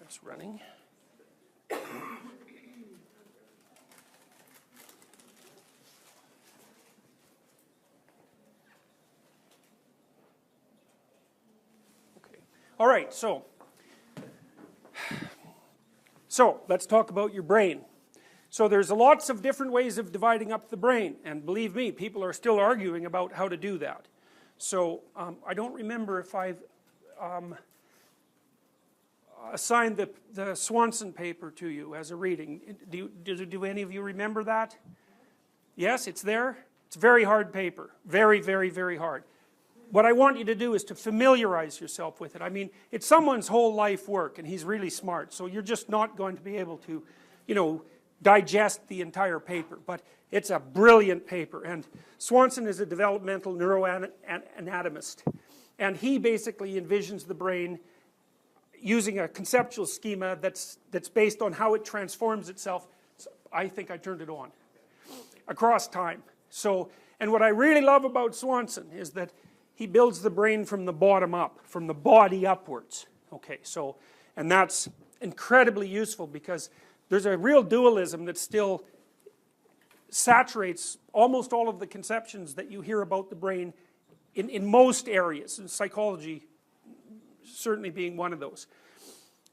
It's running. Okay. All right, so let's talk about your brain. So there's lots of different ways of dividing up the brain, and believe me, people are still arguing about how to do that. So I don't remember if I've assigned the Swanson paper to you as a reading. Do any of you remember that? Yes, it's there. It's a very hard paper. Very, very, very hard. What I want you to do is to familiarize yourself with it. I mean, it's someone's whole life work, and he's really smart, so you're just not going to be able to, you know, digest the entire paper. But it's a brilliant paper, and Swanson is a developmental neuroanatomist, and he basically envisions the brain using a conceptual schema that's based on how it transforms itself. I think I turned it on. Across time. So, and what I really love about Swanson is that he builds the brain from the bottom up, from the body upwards. Okay, so, and that's incredibly useful because there's a real dualism that still saturates almost all of the conceptions that you hear about the brain in most areas, and psychology certainly being one of those.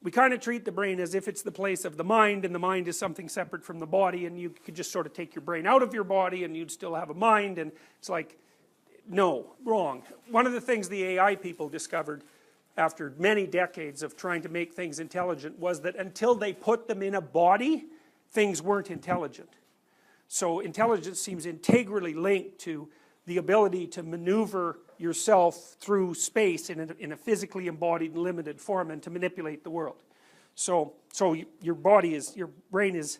We kind of treat the brain as if it's the place of the mind, and the mind is something separate from the body, and you could just sort of take your brain out of your body and you'd still have a mind, and it's like, no, wrong. One of the things the AI people discovered after many decades of trying to make things intelligent was that until they put them in a body, things weren't intelligent. So intelligence seems integrally linked to the ability to maneuver yourself through space in a physically embodied and limited form and to manipulate the world. So your brain is,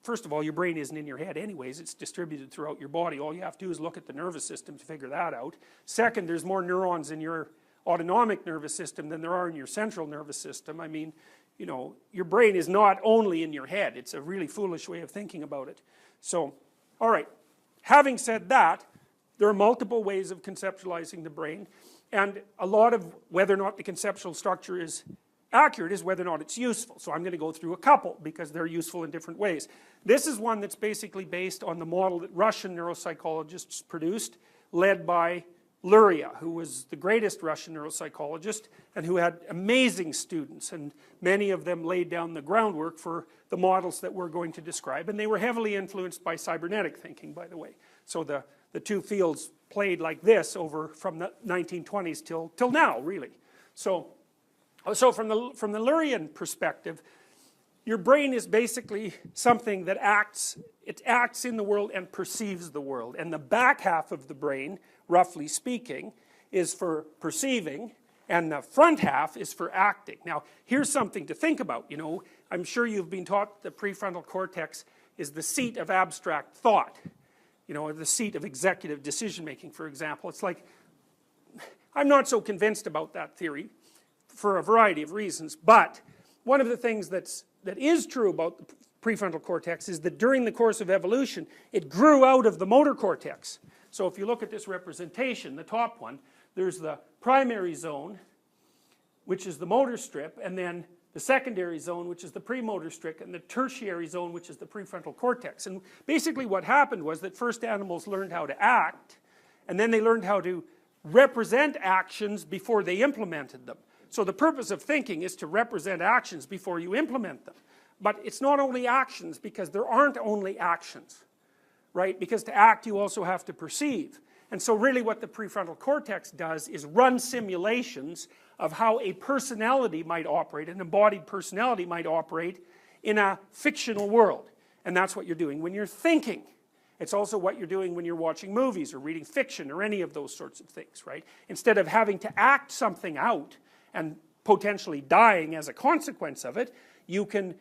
first of all, your brain isn't in your head anyways, it's distributed throughout your body. All you have to do is look at the nervous system to figure that out. Second, there's more neurons in your autonomic nervous system than there are in your central nervous system. I mean, you know, your brain is not only in your head. It's a really foolish way of thinking about it. So, all right. Having said that, there are multiple ways of conceptualizing the brain, and a lot of whether or not the conceptual structure is accurate is whether or not it's useful. So I'm going to go through a couple because they're useful in different ways. This is one that's basically based on the model that Russian neuropsychologists produced, led by Luria, who was the greatest Russian neuropsychologist and who had amazing students, and many of them laid down the groundwork for the models that we're going to describe, and they were heavily influenced by cybernetic thinking, by the way. So the two fields played like this over from the 1920s till now, really. So from the Lurian perspective, your brain is basically something that acts in the world and perceives the world, and the back half of the brain, roughly speaking, is for perceiving, and the front half is for acting. Now, here's something to think about. You know, I'm sure you've been taught the prefrontal cortex is the seat of abstract thought. You know, the seat of executive decision making, for example. It's like, I'm not so convinced about that theory for a variety of reasons, but one of the things that is true about the prefrontal cortex is that during the course of evolution, it grew out of the motor cortex. So if you look at this representation, the top one, there's the primary zone, which is the motor strip, and then the secondary zone, which is the premotor strip, and the tertiary zone, which is the prefrontal cortex. And basically what happened was that first animals learned how to act, and then they learned how to represent actions before they implemented them. So the purpose of thinking is to represent actions before you implement them. But it's not only actions, because there aren't only actions, right? Because to act, you also have to perceive. And so really what the prefrontal cortex does is run simulations of how a personality might operate, an embodied personality might operate in a fictional world. And that's what you're doing when you're thinking. It's also what you're doing when you're watching movies or reading fiction or any of those sorts of things, right? Instead of having to act something out and potentially dying as a consequence of it, you can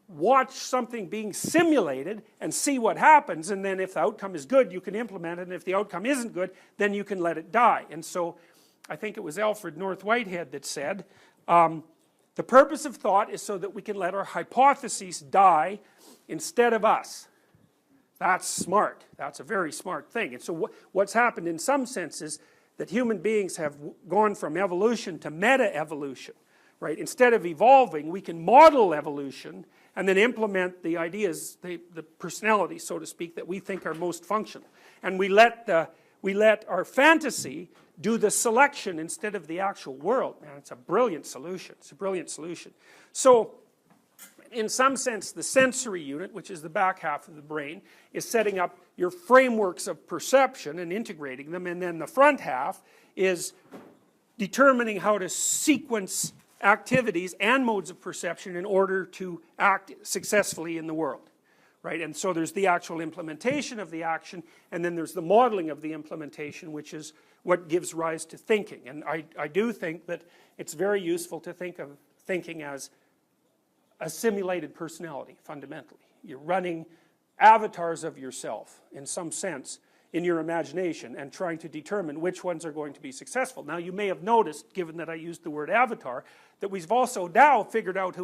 watch something being simulated and see what happens, and then if the outcome is good, you can implement it, and if the outcome isn't good, then you can let it die. And so, I think it was Alfred North Whitehead that said, the purpose of thought is so that we can let our hypotheses die instead of us. That's smart. That's a very smart thing. And so what's happened in some sense is that human beings have gone from evolution to meta-evolution, right? Instead of evolving, we can model evolution and then implement the ideas, the personalities, so to speak, that we think are most functional. And we let our fantasy do the selection instead of the actual world. Man, it's a brilliant solution. It's a brilliant solution. So, in some sense, the sensory unit, which is the back half of the brain, is setting up your frameworks of perception and integrating them, and then the front half is determining how to sequence activities and modes of perception in order to act successfully in the world, right? And so there's the actual implementation of the action, and then there's the modeling of the implementation, which is what gives rise to thinking. And I do think that it's very useful to think of thinking as a simulated personality, fundamentally. You're running avatars of yourself, in some sense, in your imagination, and trying to determine which ones are going to be successful. Now, you may have noticed, given that I used the word avatar, that we've also now figured out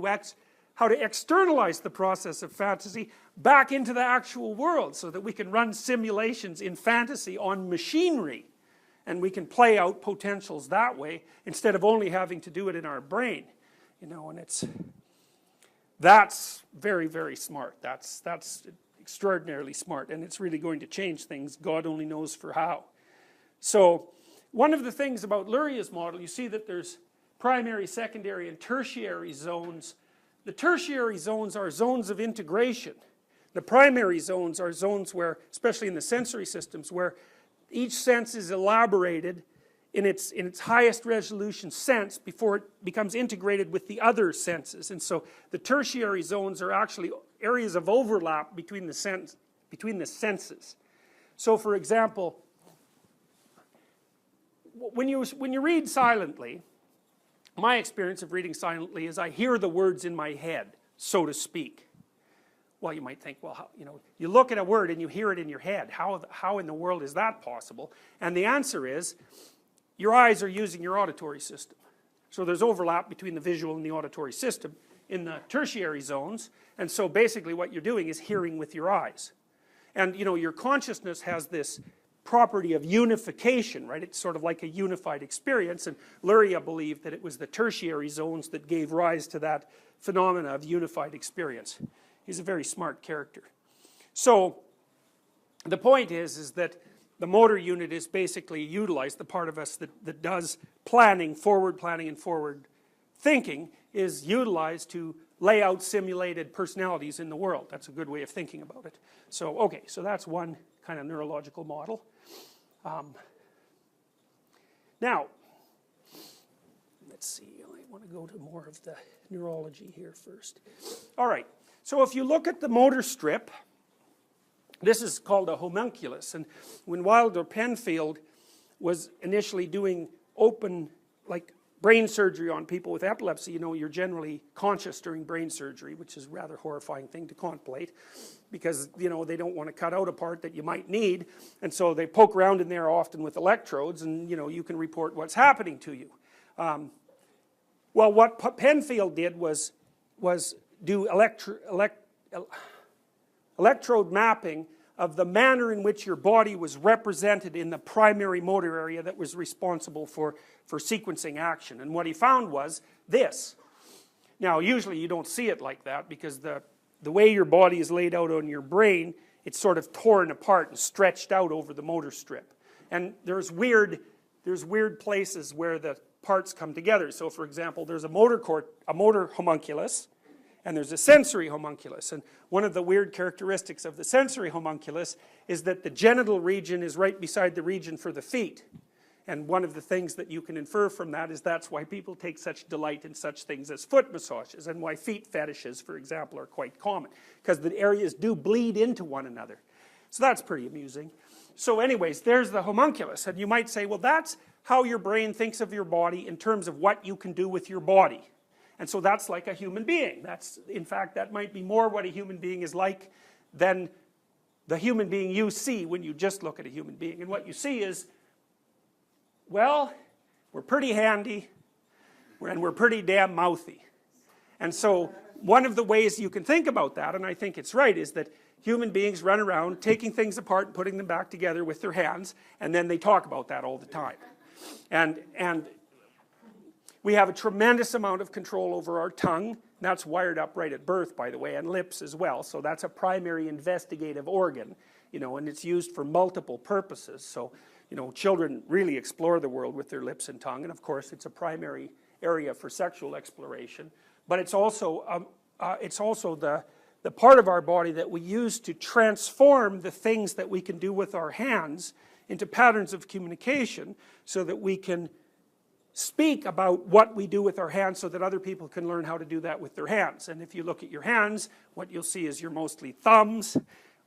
how to externalize the process of fantasy back into the actual world, so that we can run simulations in fantasy on machinery, and we can play out potentials that way, instead of only having to do it in our brain. You know, and that's very, very smart. That's extraordinarily smart, and it's really going to change things. God only knows for how. So, one of the things about Luria's model, you see that there's primary, secondary, and tertiary zones. The tertiary zones are zones of integration. The primary zones are zones where, especially in the sensory systems, where each sense is elaborated in its highest resolution sense before it becomes integrated with the other senses. And so the tertiary zones are actually areas of overlap between the senses. So, for example, when you read silently, my experience of reading silently is I hear the words in my head, so to speak. Well, you might think, well, you look at a word and you hear it in your head. How in the world is that possible? And the answer is, your eyes are using your auditory system. So there's overlap between the visual and the auditory system in the tertiary zones, and so basically what you're doing is hearing with your eyes. And your consciousness has this property of unification, right? It's sort of like a unified experience, and Luria believed that it was the tertiary zones that gave rise to that phenomena of unified experience. He's a very smart character. So the point is that the motor unit is basically utilized, the part of us that does planning, and forward thinking, is utilized to lay out simulated personalities in the world. That's a good way of thinking about it. So, okay, so that's one kind of neurological model. Now, let's see, I want to go to more of the neurology here first. All right, so if you look at the motor strip, this is called a homunculus, and when Wilder Penfield was initially doing open, like brain surgery on people with epilepsy, you're generally conscious during brain surgery, which is a rather horrifying thing to contemplate, because, they don't want to cut out a part that you might need, and so they poke around in there often with electrodes, and, you can report what's happening to you. Well, what Penfield did was do electrode mapping of the manner in which your body was represented in the primary motor area that was responsible for sequencing action. And what he found was this. Now, usually you don't see it like that, because the way your body is laid out on your brain, it's sort of torn apart and stretched out over the motor strip. And there's weird places where the parts come together. So, for example, there's a motor homunculus, and there's a sensory homunculus. And one of the weird characteristics of the sensory homunculus is that the genital region is right beside the region for the feet. And one of the things that you can infer from that is that's why people take such delight in such things as foot massages, and why feet fetishes, for example, are quite common, because the areas do bleed into one another. So that's pretty amusing. So anyways, there's the homunculus, and you might say, well, that's how your brain thinks of your body in terms of what you can do with your body. And so that's like a human being. In fact, that might be more what a human being is like than the human being you see when you just look at a human being. And what you see is, well, we're pretty handy, and we're pretty damn mouthy. And so one of the ways you can think about that, and I think it's right, is that human beings run around taking things apart and putting them back together with their hands, and then they talk about that all the time. And We have a tremendous amount of control over our tongue. That's wired up right at birth, by the way, and lips as well. So that's a primary investigative organ, you know, and it's used for multiple purposes. So, you know, children really explore the world with their lips and tongue, and of course it's a primary area for sexual exploration. But it's also the part of our body that we use to transform the things that we can do with our hands into patterns of communication, so that we can speak about what we do with our hands, so that other people can learn how to do that with their hands. And if you look at your hands, what you'll see is you're mostly thumbs,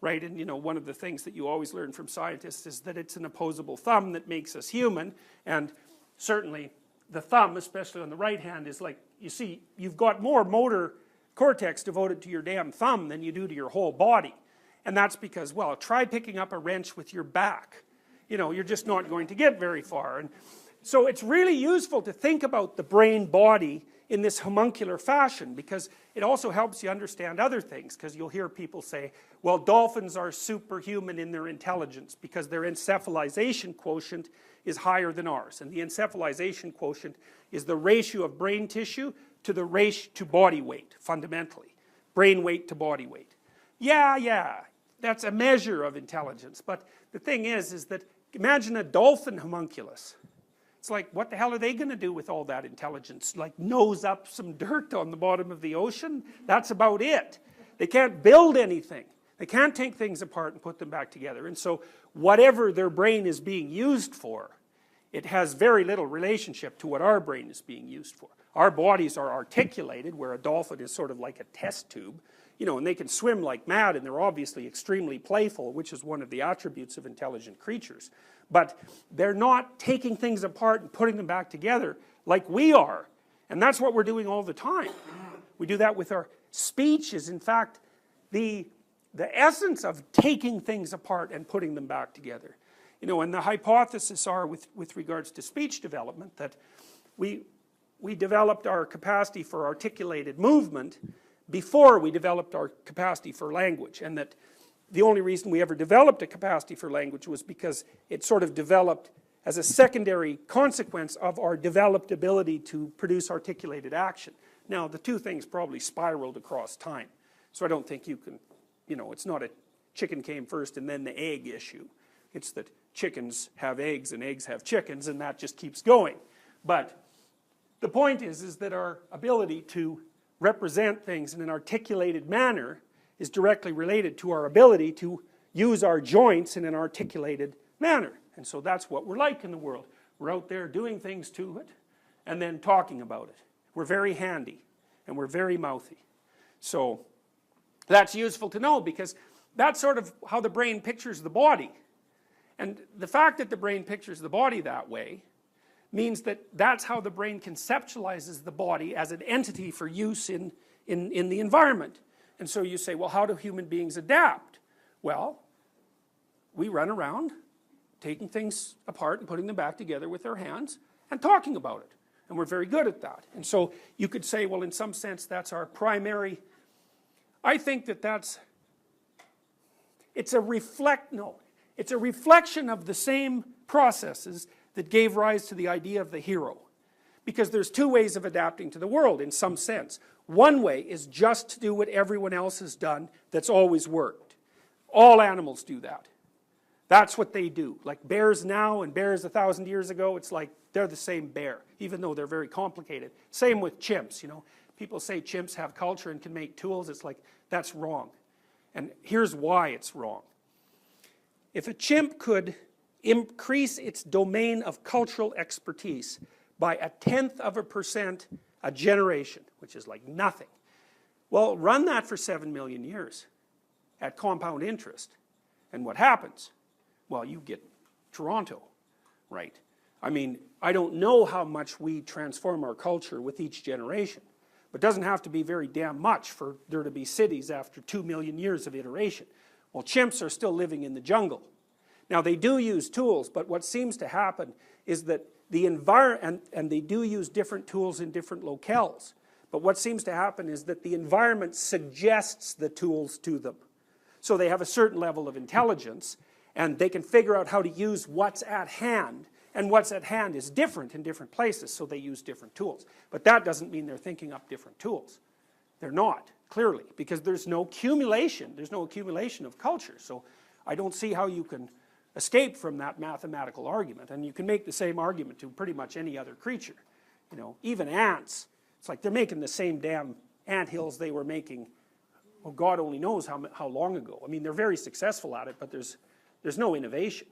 right? And you know, one of the things that you always learn from scientists is that it's an opposable thumb that makes us human. And certainly the thumb, especially on the right hand, is like, you see, you've got more motor cortex devoted to your damn thumb than you do to your whole body. And that's because, well, try picking up a wrench with your back. You know, you're just not going to get very far. And so it's really useful to think about the brain-body in this homuncular fashion, because it also helps you understand other things. Because you'll hear people say, well, dolphins are superhuman in their intelligence because their encephalization quotient is higher than ours. And the encephalization quotient is the ratio of brain tissue to the ratio to body weight, fundamentally. Brain weight to body weight. Yeah, that's a measure of intelligence. But the thing is that imagine a dolphin homunculus. It's like, what the hell are they going to do with all that intelligence? Like nose up some dirt on the bottom of the ocean? That's about it. They can't build anything. They can't take things apart and put them back together. And so whatever their brain is being used for, it has very little relationship to what our brain is being used for. Our bodies are articulated, where a dolphin is sort of like a test tube, you know, and they can swim like mad, and they're obviously extremely playful, which is one of the attributes of intelligent creatures. But they're not taking things apart and putting them back together like we are. And that's what we're doing all the time. We do that with our speech. Is in fact the essence of taking things apart and putting them back together. You know, and the hypotheses are with regards to speech development that we developed our capacity for articulated movement before we developed our capacity for language, and that the only reason we ever developed a capacity for language was because it sort of developed as a secondary consequence of our developed ability to produce articulated action. Now, the two things probably spiraled across time, so I don't think you can, you know, it's not a chicken came first and then the egg issue. It's that chickens have eggs and eggs have chickens, and that just keeps going. But the point is that our ability to represent things in an articulated manner is directly related to our ability to use our joints in an articulated manner. And so that's what we're like in the world. We're out there doing things to it and then talking about it. We're very handy and we're very mouthy. So that's useful to know, because that's sort of how the brain pictures the body. And the fact that the brain pictures the body that way means that that's how the brain conceptualizes the body as an entity for use in the environment. And so you say, well, how do human beings adapt? Well, we run around taking things apart and putting them back together with our hands and talking about it. And we're very good at that. And so you could say, well, in some sense, that's our primary. I think that it's a reflection of the same processes that gave rise to the idea of the hero. Because there's two ways of adapting to the world, in some sense. One way is just to do what everyone else has done that's always worked. All animals do that. That's what they do. Like bears now and bears 1,000 years ago, it's like they're the same bear, even though they're very complicated. Same with chimps, you know. People say chimps have culture and can make tools. It's like, that's wrong. And here's why it's wrong. If a chimp could increase its domain of cultural expertise by 0.1% a generation, which is like nothing. Well, run that for 7 million years at compound interest. And what happens? Well, you get Toronto, right? I mean, I don't know how much we transform our culture with each generation, but it doesn't have to be very damn much for there to be cities after 2 million years of iteration. Well, chimps are still living in the jungle. Now, they do use tools, but what seems to happen is that the environment, and they do use different tools in different locales, but what seems to happen is that the environment suggests the tools to them. So they have a certain level of intelligence, and they can figure out how to use what's at hand, And what's at hand is different in different places, so they use different tools. But that doesn't mean they're thinking up different tools. They're not, clearly, because there's no accumulation. There's no accumulation of culture. So I don't see how you can escape from that mathematical argument. And you can make the same argument to pretty much any other creature. You know, even ants, it's like they're making the same damn ant hills they were making, well, God only knows how long ago. I mean, they're very successful at it, but there's no innovation.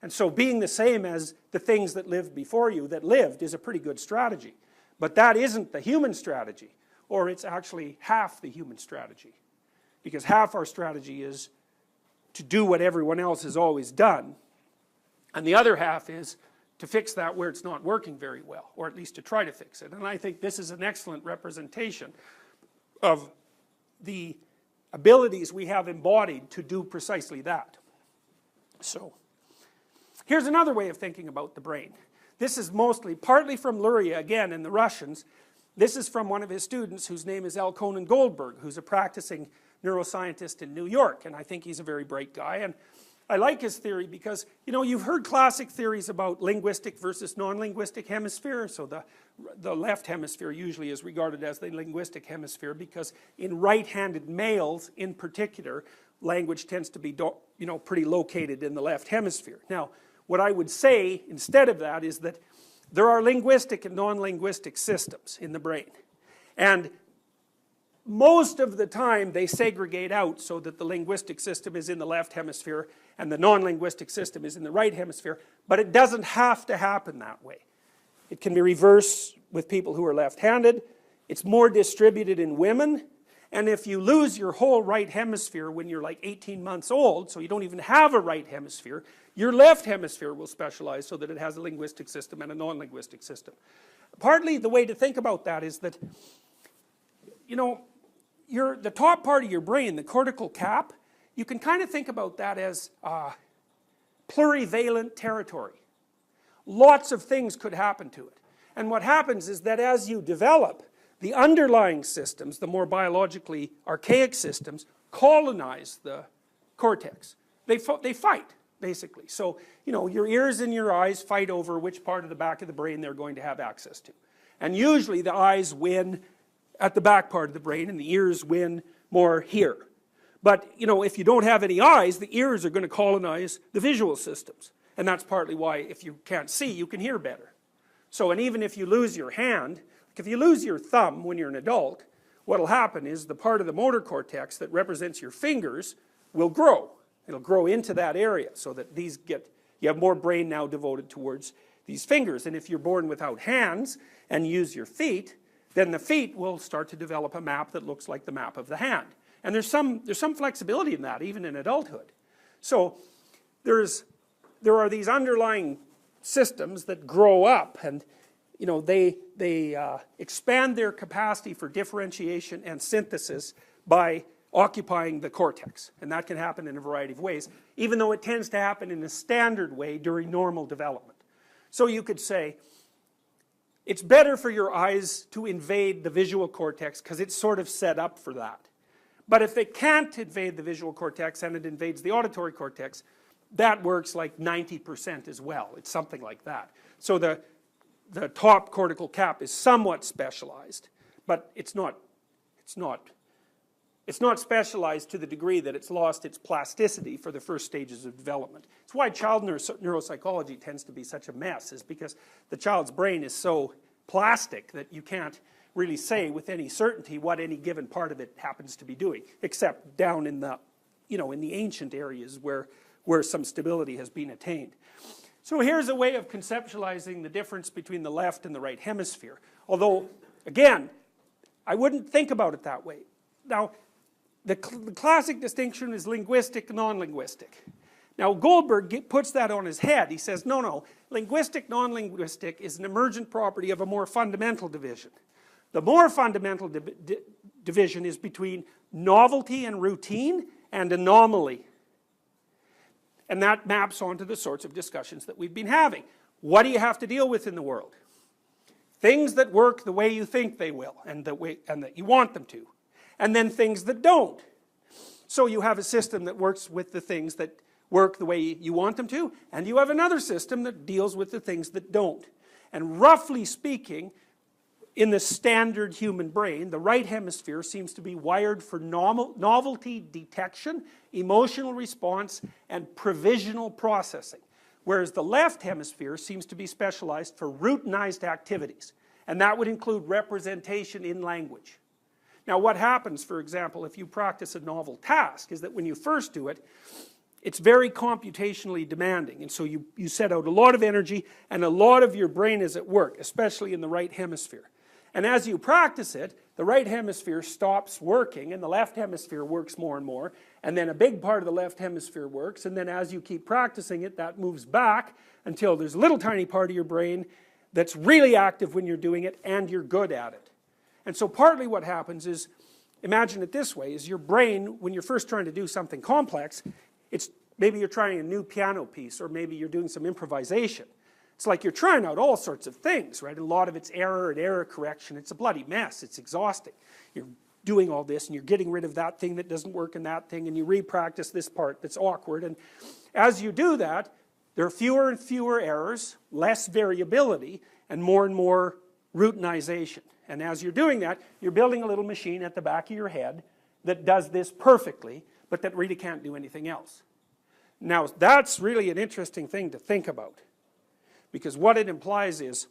And so being the same as the things that lived before you that lived is a pretty good strategy. But that isn't the human strategy, or it's actually half the human strategy. Because half our strategy is to do what everyone else has always done, and the other half is to fix that where it's not working very well, or at least to try to fix it. And I think this is an excellent representation of the abilities we have embodied to do precisely that. So, here's another way of thinking about the brain. This is partly from Luria, again, in the Russians. This is from one of his students whose name is L. Conan Goldberg, who's a practicing neuroscientist in New York, and I think he's a very bright guy. And I like his theory because, you know, you've heard classic theories about linguistic versus non-linguistic hemisphere. So the left hemisphere usually is regarded as the linguistic hemisphere because in right-handed males in particular, language tends to be, you know, pretty located in the left hemisphere. Now, what I would say instead of that is that there are linguistic and non-linguistic systems in the brain. And most of the time they segregate out so that the linguistic system is in the left hemisphere and the non-linguistic system is in the right hemisphere, but it doesn't have to happen that way. It can be reversed with people who are left-handed. It's more distributed in women, and if you lose your whole right hemisphere when you're like 18 months old, so you don't even have a right hemisphere, your left hemisphere will specialize so that it has a linguistic system and a non-linguistic system. Partly the way to think about that is that, you know, the top part of your brain, the cortical cap, you can kind of think about that as plurivalent territory. Lots of things could happen to it. And what happens is that as you develop, the underlying systems, the more biologically archaic systems, colonize the cortex. They fight, basically. So, you know, your ears and your eyes fight over which part of the back of the brain they're going to have access to. And usually the eyes win at the back part of the brain and the ears win more here. But, you know, if you don't have any eyes, the ears are going to colonize the visual systems. And that's partly why if you can't see, you can hear better. So, and even if you lose your hand, like if you lose your thumb when you're an adult, what will happen is the part of the motor cortex that represents your fingers will grow. It'll grow into that area so that you have more brain now devoted towards these fingers. And if you're born without hands and use your feet, then the feet will start to develop a map that looks like the map of the hand. And there's some flexibility in that, even in adulthood. So there are these underlying systems that grow up, and you know they expand their capacity for differentiation and synthesis by occupying the cortex, and that can happen in a variety of ways, even though it tends to happen in a standard way during normal development. So you could say it's better for your eyes to invade the visual cortex because it's sort of set up for that. But if they can't invade the visual cortex and it invades the auditory cortex, that works like 90% as well. It's something like that. So the top cortical cap is somewhat specialized, but it's not specialized to the degree that it's lost its plasticity for the first stages of development. It's why child neuropsychology tends to be such a mess, is because the child's brain is so plastic that you can't really say with any certainty what any given part of it happens to be doing, except down in the, you know, in the ancient areas where some stability has been attained. So here's a way of conceptualizing the difference between the left and the right hemisphere. Although, again, I wouldn't think about it that way. Now, the classic distinction is linguistic, non-linguistic. Now, Goldberg puts that on his head. He says, no, linguistic, non-linguistic is an emergent property of a more fundamental division. The more fundamental division is between novelty and routine and anomaly. And that maps onto the sorts of discussions that we've been having. What do you have to deal with in the world? Things that work the way you think they will and that you want them to. And then things that don't. So you have a system that works with the things that work the way you want them to, and you have another system that deals with the things that don't. And roughly speaking, in the standard human brain, the right hemisphere seems to be wired for novelty detection, emotional response, and provisional processing. Whereas the left hemisphere seems to be specialized for routinized activities. And that would include representation in language. Now what happens, for example, if you practice a novel task, is that when you first do it, it's very computationally demanding. And so you set out a lot of energy, and a lot of your brain is at work, especially in the right hemisphere. And as you practice it, the right hemisphere stops working and the left hemisphere works more and more, and then a big part of the left hemisphere works, and then as you keep practicing it, that moves back until there's a little tiny part of your brain that's really active when you're doing it and you're good at it. And so partly what happens is, imagine it this way, is your brain, when you're first trying to do something complex, maybe you're trying a new piano piece, or maybe you're doing some improvisation. It's like you're trying out all sorts of things, right? A lot of it's error and error correction. It's a bloody mess. It's exhausting. You're doing all this, and you're getting rid of that thing that doesn't work in that thing, and you re-practice this part that's awkward. And as you do that, there are fewer and fewer errors, less variability, and more routinization. And as you're doing that, you're building a little machine at the back of your head that does this perfectly, but that really can't do anything else. Now, that's really an interesting thing to think about. Because what it implies is,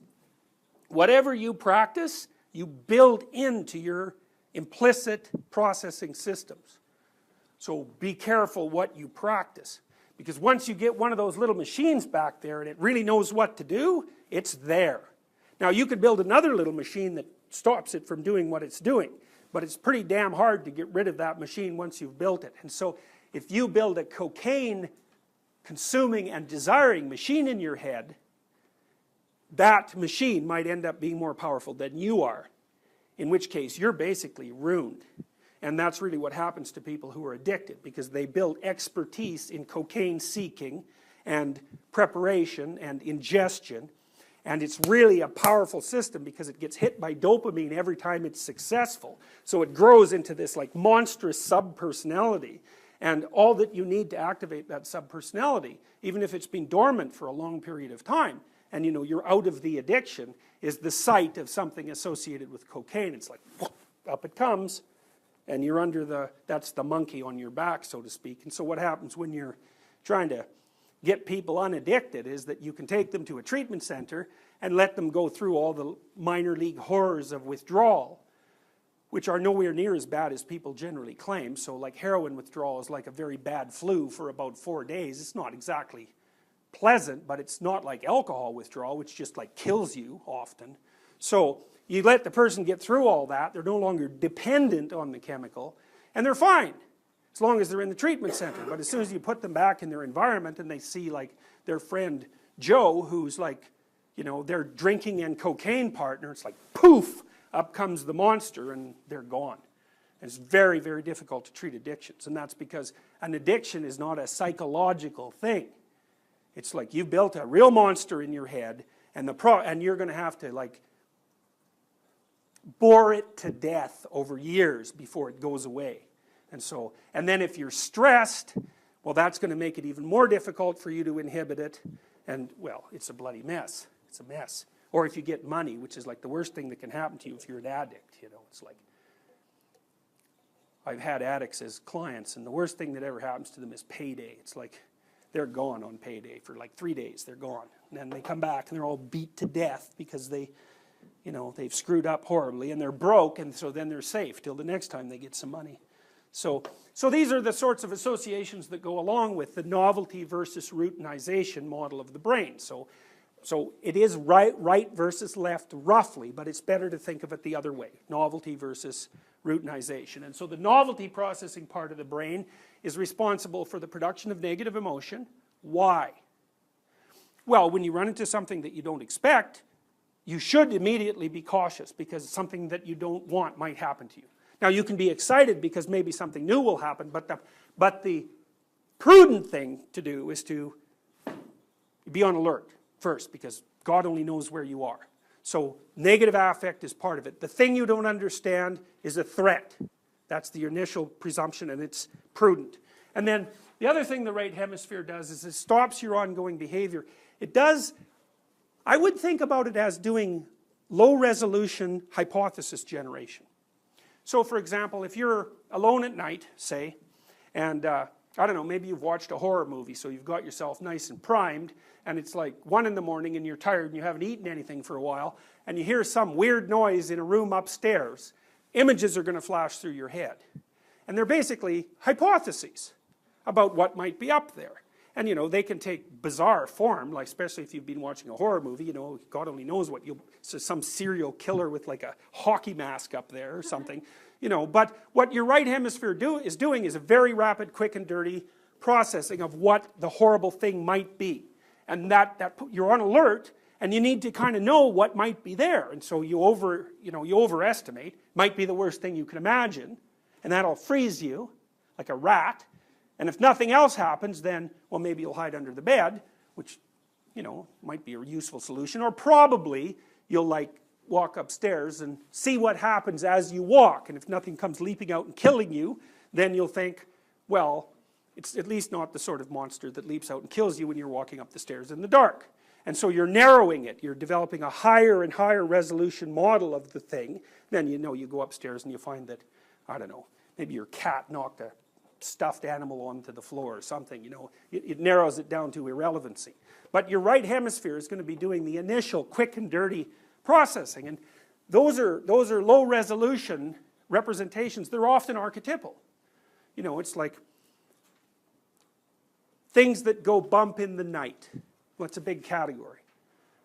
whatever you practice, you build into your implicit processing systems. So be careful what you practice. Because once you get one of those little machines back there and it really knows what to do, it's there. Now you could build another little machine that stops it from doing what it's doing. But it's pretty damn hard to get rid of that machine once you've built it. And so if you build a cocaine consuming and desiring machine in your head, that machine might end up being more powerful than you are, in which case you're basically ruined. And that's really what happens to people who are addicted, because they build expertise in cocaine seeking and preparation and ingestion, and it's really a powerful system because it gets hit by dopamine every time it's successful. So it grows into this like monstrous subpersonality, and all that you need to activate that subpersonality, even if it's been dormant for a long period of time, and you're out of the addiction, is the sight of something associated with cocaine. It's like, up it comes, and you're under that's the monkey on your back, so to speak. And so what happens when you're trying to get people unaddicted is that you can take them to a treatment center and let them go through all the minor league horrors of withdrawal, which are nowhere near as bad as people generally claim. So like heroin withdrawal is like a very bad flu for about 4 days. It's not exactly pleasant, but it's not like alcohol withdrawal, which just like kills you often. So you let the person get through all that, they're no longer dependent on the chemical, and they're fine, as long as they're in the treatment center. But as soon as you put them back in their environment and they see like their friend Joe, who's like, their drinking and cocaine partner, it's like poof, up comes the monster and they're gone. And it's very, very difficult to treat addictions, and that's because an addiction is not a psychological thing. It's like you've built a real monster in your head, and you're going to have to like bore it to death over years before it goes away. And then if you're stressed, well, that's going to make it even more difficult for you to inhibit it, and well, it's a bloody mess. It's a mess. Or if you get money, which is like the worst thing that can happen to you if you're an addict. It's like, I've had addicts as clients, and the worst thing that ever happens to them is payday. It's like, they're gone on payday for like 3 days, they're gone. And then they come back and they're all beat to death because they've screwed up horribly, and they're broke, and so then they're safe till the next time they get some money. So these are the sorts of associations that go along with the novelty versus routinization model of the brain. So it is right versus left roughly, but it's better to think of it the other way, novelty versus routinization. And so the novelty processing part of the brain is responsible for the production of negative emotion. Why? Well, when you run into something that you don't expect, you should immediately be cautious, because something that you don't want might happen to you. Now you can be excited because maybe something new will happen, but the prudent thing to do is to be on alert first, because God only knows where you are. So negative affect is part of it. The thing you don't understand is a threat. That's the initial presumption, and it's prudent. And then the other thing the right hemisphere does is it stops your ongoing behavior. It does, I would think about it as doing low resolution hypothesis generation. So for example, if you're alone at night, say, and I don't know, maybe you've watched a horror movie, so you've got yourself nice and primed, and it's like 1 in the morning and you're tired and you haven't eaten anything for a while, and you hear some weird noise in a room upstairs, images are going to flash through your head. And they're basically hypotheses about what might be up there. And you know, they can take bizarre form, like especially if you've been watching a horror movie, you know, God only knows what so some serial killer with like a hockey mask up there or something, you know. But what your right hemisphere is doing is a very rapid, quick and dirty processing of what the horrible thing might be. And you're on alert, and you need to kind of know what might be there. And so you overestimate, might be the worst thing you can imagine, and that'll freeze you like a rat. And if nothing else happens, then, well, maybe you'll hide under the bed, which, you know, might be a useful solution. Or probably you'll like walk upstairs and see what happens as you walk. And if nothing comes leaping out and killing you, then you'll think, well, it's at least not the sort of monster that leaps out and kills you when you're walking up the stairs in the dark. And so you're narrowing it. You're developing a higher and higher resolution model of the thing. Then, you know, you go upstairs and you find that, I don't know, maybe your cat knocked a stuffed animal onto the floor or something, you know, it narrows it down to irrelevancy. But your right hemisphere is going to be doing the initial quick and dirty processing, and those are low resolution representations. They're often archetypal. You know, it's like things that go bump in the night. Well, it's a big category.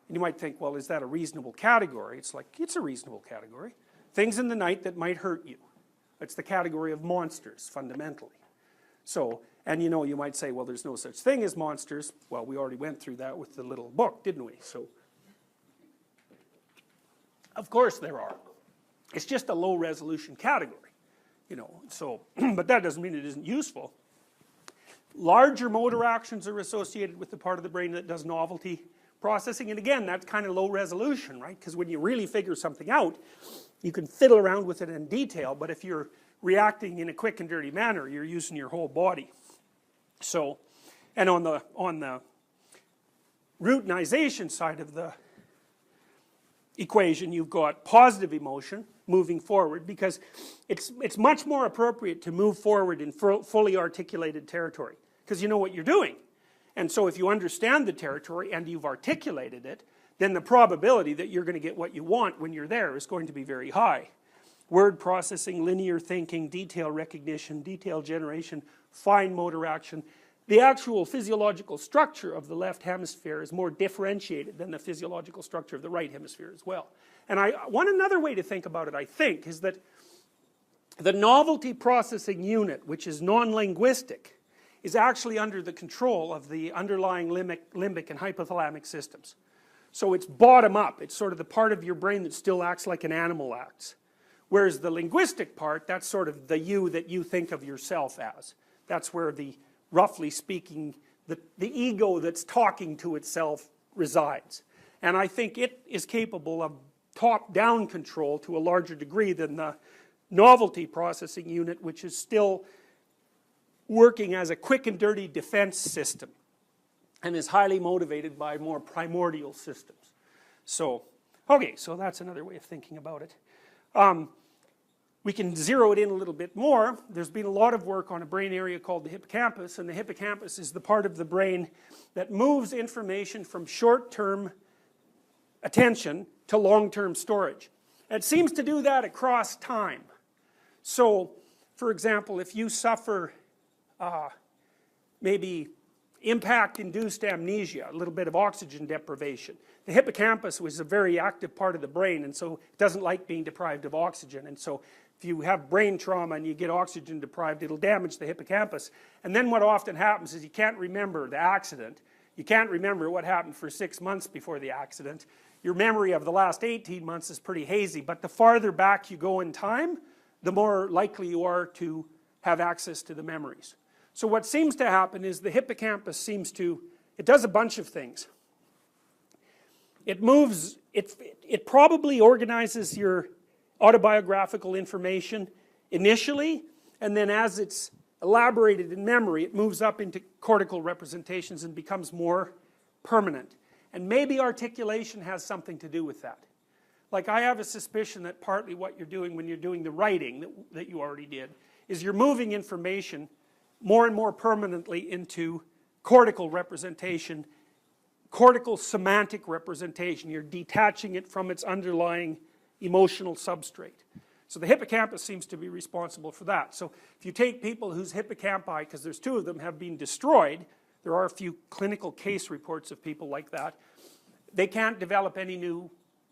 And you might think, well, is that a reasonable category? It's like, it's a reasonable category. Things in the night that might hurt you. It's the category of monsters, fundamentally. So, and you know, you might say, well, there's no such thing as monsters. Well, we already went through that with the little book, didn't we? So, of course there are. It's just a low resolution category, you know, so, but that doesn't mean it isn't useful. Larger motor actions are associated with the part of the brain that does novelty processing, and again, that's kind of low resolution, right? Because when you really figure something out, you can fiddle around with it in detail, but if you're reacting in a quick and dirty manner, you're using your whole body. So, and on the routinization side of the equation, you've got positive emotion moving forward, because it's much more appropriate to move forward in fully articulated territory, because you know what you're doing. And so if you understand the territory and you've articulated it, then the probability that you're going to get what you want when you're there is going to be very high. Word processing, linear thinking, detail recognition, detail generation, fine motor action. The actual physiological structure of the left hemisphere is more differentiated than the physiological structure of the right hemisphere as well. And another way to think about it, I think, is that the novelty processing unit, which is non-linguistic, is actually under the control of the underlying limbic and hypothalamic systems. So it's bottom up. It's sort of the part of your brain that still acts like an animal acts. Whereas the linguistic part, that's sort of the you that you think of yourself as. That's where the, roughly speaking, the ego that's talking to itself resides. And I think it is capable of top-down control to a larger degree than the novelty processing unit, which is still working as a quick and dirty defense system and is highly motivated by more primordial systems. So, okay, so that's another way of thinking about it. We can zero it in a little bit more. There's been a lot of work on a brain area called the hippocampus, and the hippocampus is the part of the brain that moves information from short-term attention to long-term storage. And it seems to do that across time. So, for example, if you suffer maybe impact-induced amnesia, a little bit of oxygen deprivation. The hippocampus was a very active part of the brain, and so it doesn't like being deprived of oxygen. And so if you have brain trauma and you get oxygen deprived, it'll damage the hippocampus. And then what often happens is you can't remember the accident. You can't remember what happened for 6 months before the accident. Your memory of the last 18 months is pretty hazy, but the farther back you go in time, the more likely you are to have access to the memories. So what seems to happen is the hippocampus it does a bunch of things. It moves, it probably organizes your autobiographical information initially, and then as it's elaborated in memory, it moves up into cortical representations and becomes more permanent. And maybe articulation has something to do with that. Like, I have a suspicion that partly what you're doing when you're doing the writing that you already did is you're moving information more and more permanently into cortical representation, cortical semantic representation. You're detaching it from its underlying emotional substrate. So the hippocampus seems to be responsible for that. So if you take people whose hippocampi, because there's two of them, have been destroyed, there are a few clinical case reports of people like that, they can't develop any new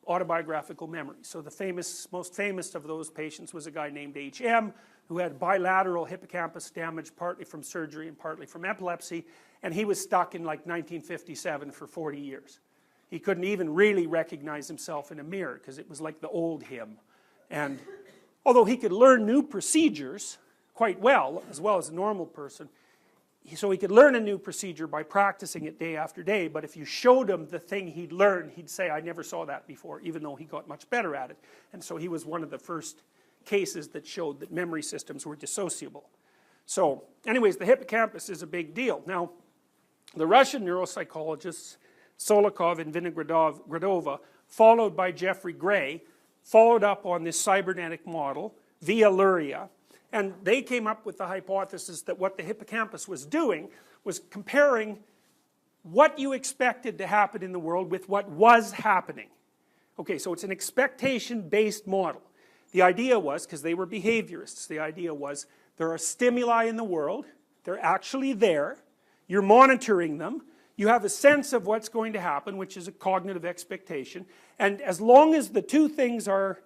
autobiographical memory. So the most famous of those patients was a guy named H.M. who had bilateral hippocampus damage, partly from surgery and partly from epilepsy, and he was stuck in like 1957 for 40 years. He couldn't even really recognize himself in a mirror because it was like the old him. And although he could learn new procedures quite well as a normal person, so he could learn a new procedure by practicing it day after day, but if you showed him the thing he'd learned, he'd say, I never saw that before, even though he got much better at it. And so he was one of the first cases that showed that memory systems were dissociable. So anyways, the hippocampus is a big deal. Now, the Russian neuropsychologists, Solikov and Vinogradova, followed by Jeffrey Gray, followed up on this cybernetic model via Luria. And they came up with the hypothesis that what the hippocampus was doing was comparing what you expected to happen in the world with what was happening. Okay, so it's an expectation-based model. The idea was, because they were behaviorists, the idea was there are stimuli in the world, they're actually there, you're monitoring them, you have a sense of what's going to happen, which is a cognitive expectation, and as long as the two things are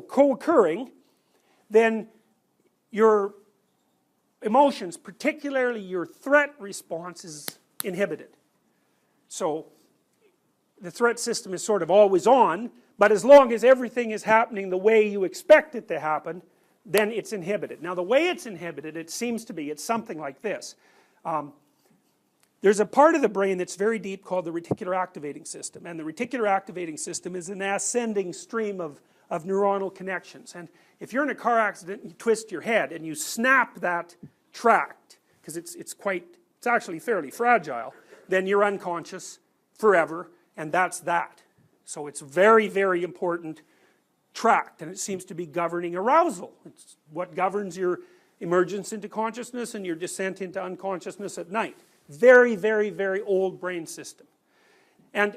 co-occurring, then your emotions, particularly your threat response, is inhibited. So the threat system is sort of always on, but as long as everything is happening the way you expect it to happen, then it's inhibited. Now the way it's inhibited, it seems to be, it's something like this. There's a part of the brain that's very deep called the reticular activating system, and the reticular activating system is an ascending stream of neuronal connections. And if you're in a car accident and you twist your head and you snap that tract, because it's actually fairly fragile, then you're unconscious forever, and that's that. So it's very, very important tract, and it seems to be governing arousal. It's what governs your emergence into consciousness and your descent into unconsciousness at night. Very, very, very old brain system. And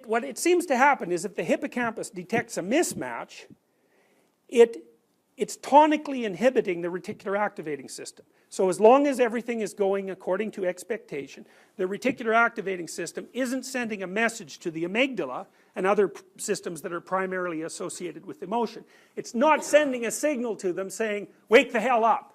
what it seems to happen is if the hippocampus detects a mismatch, it's tonically inhibiting the reticular activating system. So as long as everything is going according to expectation, the reticular activating system isn't sending a message to the amygdala and other systems that are primarily associated with emotion. It's not sending a signal to them saying, wake the hell up.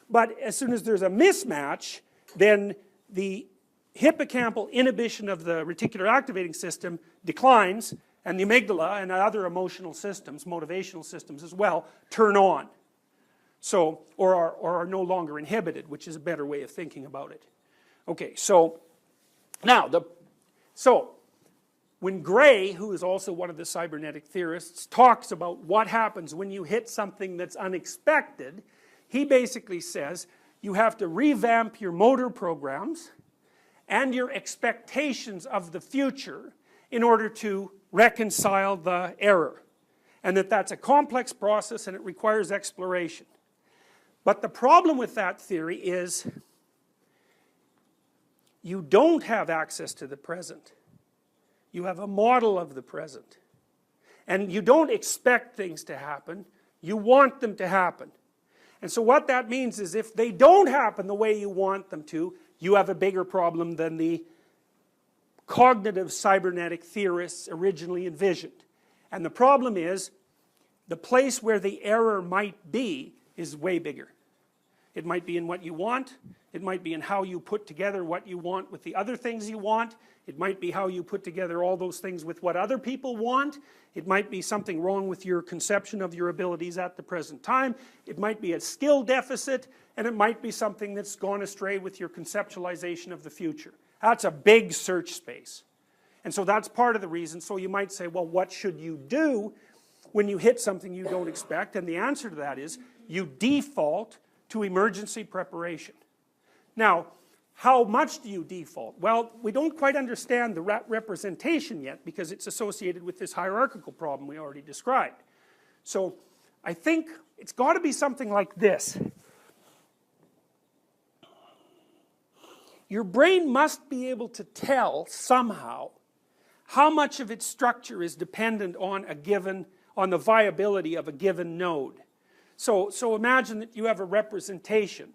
But as soon as there's a mismatch, then the hippocampal inhibition of the reticular activating system declines, and the amygdala and other emotional systems, motivational systems as well, turn on. So, or are no longer inhibited, which is a better way of thinking about it. Okay, so now, when Gray, who is also one of the cybernetic theorists, talks about what happens when you hit something that's unexpected, he basically says you have to revamp your motor programs and your expectations of the future in order to reconcile the error. And that's a complex process and it requires exploration. But the problem with that theory is you don't have access to the present. You have a model of the present. And you don't expect things to happen, you want them to happen. And so what that means is if they don't happen the way you want them to, you have a bigger problem than the cognitive cybernetic theorists originally envisioned. And the problem is, the place where the error might be is way bigger. It might be in what you want, it might be in how you put together what you want with the other things you want, it might be how you put together all those things with what other people want, it might be something wrong with your conception of your abilities at the present time, it might be a skill deficit, and it might be something that's gone astray with your conceptualization of the future. That's a big search space. And so that's part of the reason. So you might say, well, what should you do when you hit something you don't expect? And the answer to that is, you default to emergency preparation. Now, how much do you default? Well, we don't quite understand the representation yet because it's associated with this hierarchical problem we already described. So I think it's got to be something like this. Your brain must be able to tell somehow how much of its structure is dependent on on the viability of a given node. So imagine that you have a representation,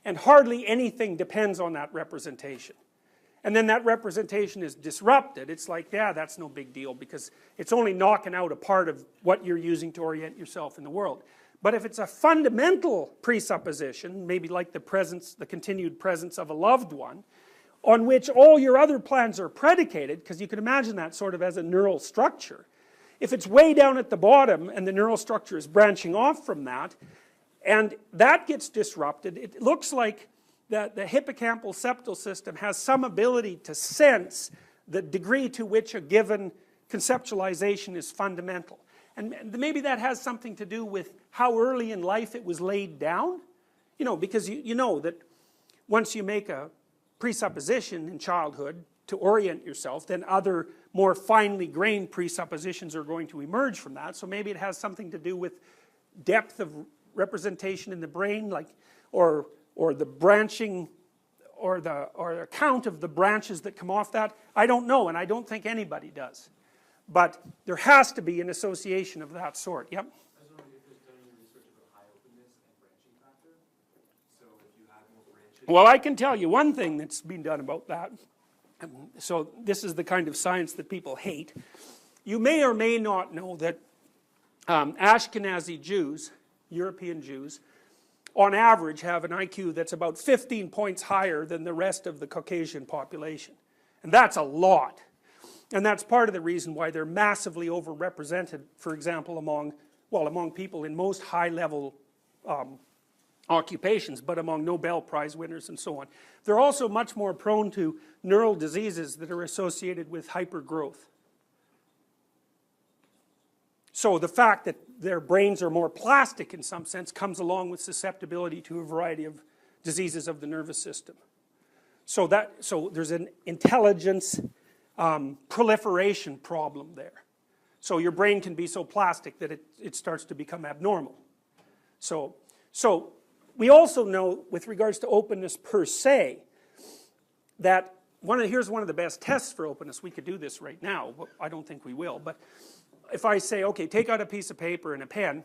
and hardly anything depends on that representation. And then that representation is disrupted. It's like, yeah, that's no big deal because it's only knocking out a part of what you're using to orient yourself in the world. But if it's a fundamental presupposition, maybe like the continued presence of a loved one, on which all your other plans are predicated, because you can imagine that sort of as a neural structure, if it's way down at the bottom and the neural structure is branching off from that, and that gets disrupted, it looks like that the hippocampal septal system has some ability to sense the degree to which a given conceptualization is fundamental. And maybe that has something to do with how early in life it was laid down. You know, because you know that once you make a presupposition in childhood to orient yourself, then other more finely grained presuppositions are going to emerge from that. So maybe it has something to do with depth of representation in the brain, like, or the branching, or the count of the branches that come off that. I don't know, and I don't think anybody does. But there has to be an association of that sort. Yep. I was wondering if there's done any research about high openness and branching factor. So if you have more branches. Well, I can tell you one thing that's been done about that. So this is the kind of science that people hate. You may or may not know that Ashkenazi Jews, European Jews, on average have an IQ that's about 15 points higher than the rest of the Caucasian population. And that's a lot. And that's part of the reason why they're massively overrepresented, for example, among people in most high-level occupations, but among Nobel Prize winners and so on. They're also much more prone to neural diseases that are associated with hypergrowth. So the fact that their brains are more plastic in some sense comes along with susceptibility to a variety of diseases of the nervous system. So there's an intelligence proliferation problem there. So your brain can be so plastic that it starts to become abnormal. So we also know, with regards to openness per se, that here's one of the best tests for openness. We could do this right now, but I don't think we will. But if I say, okay, take out a piece of paper and a pen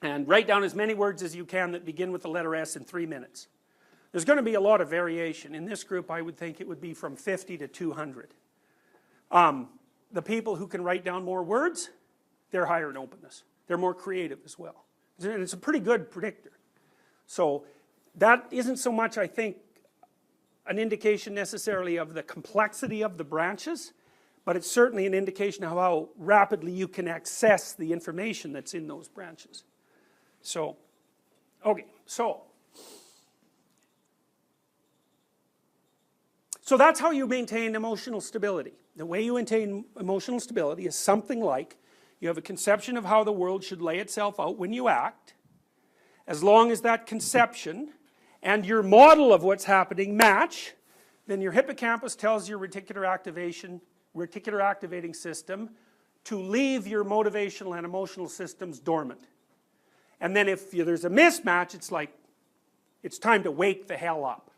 and write down as many words as you can that begin with the letter S in 3 minutes. There's going to be a lot of variation. In this group, I would think it would be from 50 to 200. The people who can write down more words, they're higher in openness. They're more creative as well. And it's a pretty good predictor. So that isn't so much, I think, an indication necessarily of the complexity of the branches, but it's certainly an indication of how rapidly you can access the information that's in those branches. So, okay, so that's how you maintain emotional stability. The way you maintain emotional stability is something like you have a conception of how the world should lay itself out when you act. As long as that conception and your model of what's happening match, then your hippocampus tells your reticular activating system to leave your motivational and emotional systems dormant. And then if there's a mismatch, it's like, it's time to wake the hell up.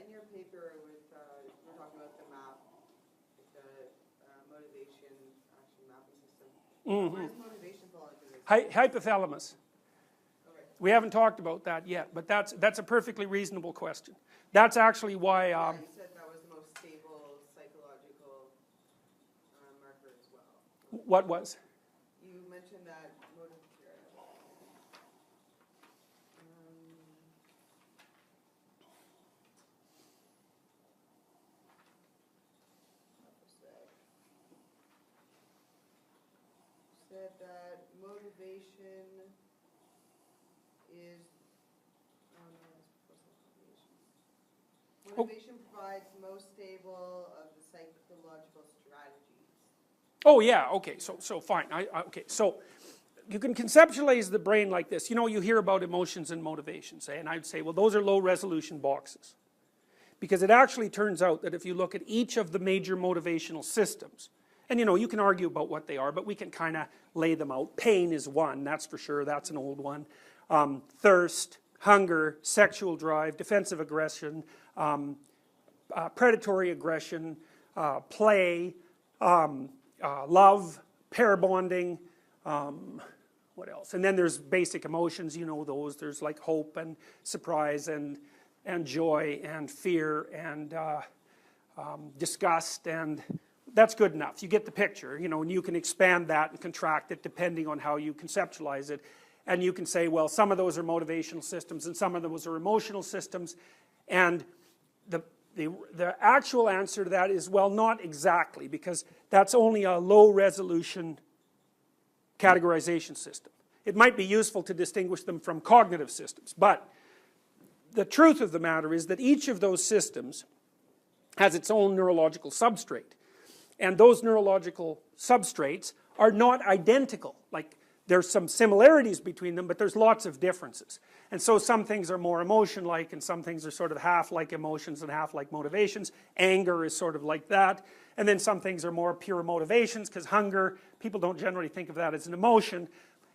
In your paper, we're talking about the map, the motivation action mapping system. Mm-hmm. Where does motivation fall into this? Hypothalamus. We haven't talked about that yet, but that's a perfectly reasonable question. That's actually why... you said that was the most stable psychological marker as well. What was? You mentioned that said that motivation is motivation provides most stable of the psychological strategies. Oh yeah, okay, so fine. Okay, so you can conceptualize the brain like this. You know, you hear about emotions and motivations, and I'd say, well, those are low resolution boxes. Because it actually turns out that if you look at each of the major motivational systems, and you know, you can argue about what they are, but we can kind of lay them out. Pain is one, that's for sure, that's an old one. Thirst, hunger, sexual drive, defensive aggression, predatory aggression, play, love, pair bonding, what else? And then there's basic emotions, you know those. There's like hope and surprise and joy and fear and disgust, and that's good enough. You get the picture, you know, and you can expand that and contract it depending on how you conceptualize it. And you can say, well, some of those are motivational systems and some of those are emotional systems. And the actual answer to that is, well, not exactly, because that's only a low resolution categorization system. It might be useful to distinguish them from cognitive systems, but the truth of the matter is that each of those systems has its own neurological substrate. And those neurological substrates are not identical. Like, there's some similarities between them, but there's lots of differences. And so some things are more emotion-like, and some things are sort of half like emotions and half like motivations. Anger is sort of like that. And then some things are more pure motivations, because hunger, people don't generally think of that as an emotion.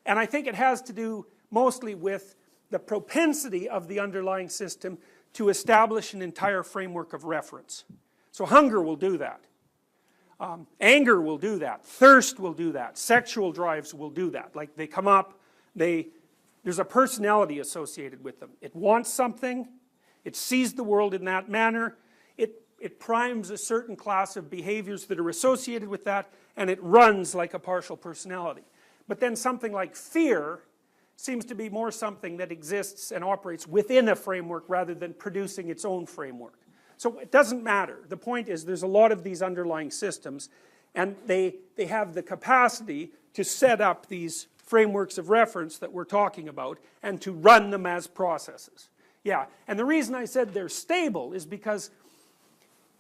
And I think it has to do mostly with the propensity of the underlying system to establish an entire framework of reference. So hunger will do that. Anger will do that. Thirst will do that. Sexual drives will do that. Like, they come up, there's a personality associated with them. It wants something, it sees the world in that manner, it primes a certain class of behaviors that are associated with that, and it runs like a partial personality. But then something like fear seems to be more something that exists and operates within a framework rather than producing its own framework. So it doesn't matter. The point is, there's a lot of these underlying systems, and they have the capacity to set up these frameworks of reference that we're talking about and to run them as processes. Yeah, and the reason I said they're stable is because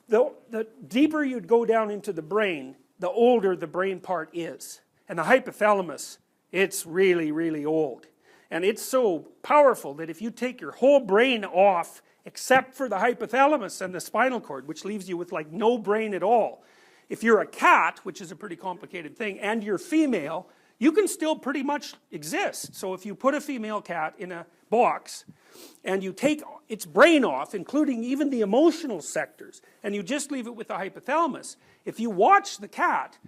the deeper you'd go down into the brain, the older the brain part is. And the hypothalamus, it's really, really old. And it's so powerful that if you take your whole brain off, except for the hypothalamus and the spinal cord, which leaves you with like no brain at all. If you're a cat, which is a pretty complicated thing, and you're female, you can still pretty much exist. So if you put a female cat in a box, and you take its brain off, including even the emotional sectors, and you just leave it with the hypothalamus, if you watch the cat,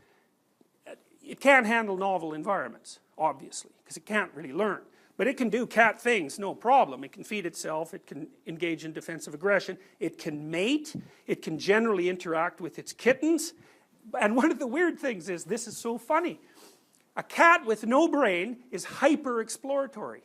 it can't handle novel environments, obviously, because it can't really learn. But it can do cat things, no problem. It can feed itself, it can engage in defensive aggression, it can mate, it can generally interact with its kittens. And one of the weird things is, this is so funny, a cat with no brain is hyper-exploratory.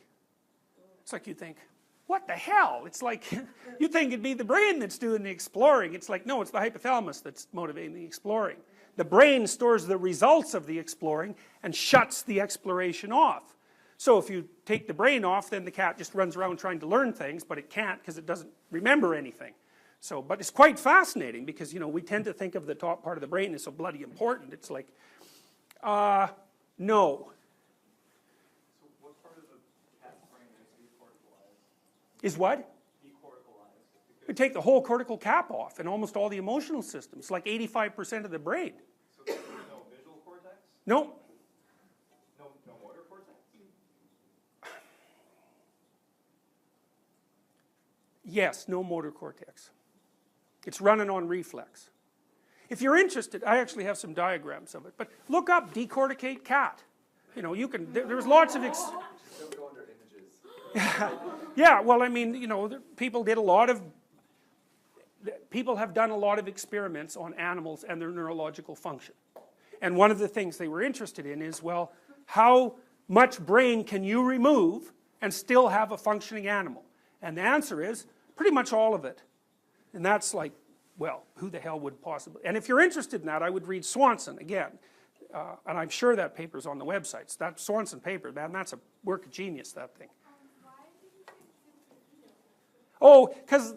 It's like you think, what the hell? It's like, you think it'd be the brain that's doing the exploring. It's like, no, it's the hypothalamus that's motivating the exploring. The brain stores the results of the exploring and shuts the exploration off. So if you take the brain off, then the cat just runs around trying to learn things, but it can't because it doesn't remember anything. So, but it's quite fascinating because, you know, we tend to think of the top part of the brain as so bloody important. It's like, no. So what part of the cat's brain is decorticalized? Is what? Decorticalized. You take the whole cortical cap off and almost all the emotional systems, like 85% of the brain. So there's no visual cortex? No. No motor cortex? Yes, no motor cortex. It's running on reflex. If you're interested, I actually have some diagrams of it, but look up decorticate cat. You know, you can, there's lots of, Don't go under images. yeah, well, I mean, you know, people have done a lot of experiments on animals and their neurological function. And one of the things they were interested in is, well, how much brain can you remove and still have a functioning animal? And the answer is, pretty much all of it. And that's like, well, who the hell would possibly... And if you're interested in that, I would read Swanson again. And I'm sure that paper's on the websites. That Swanson paper, man, that's a work of genius, that thing. Oh, because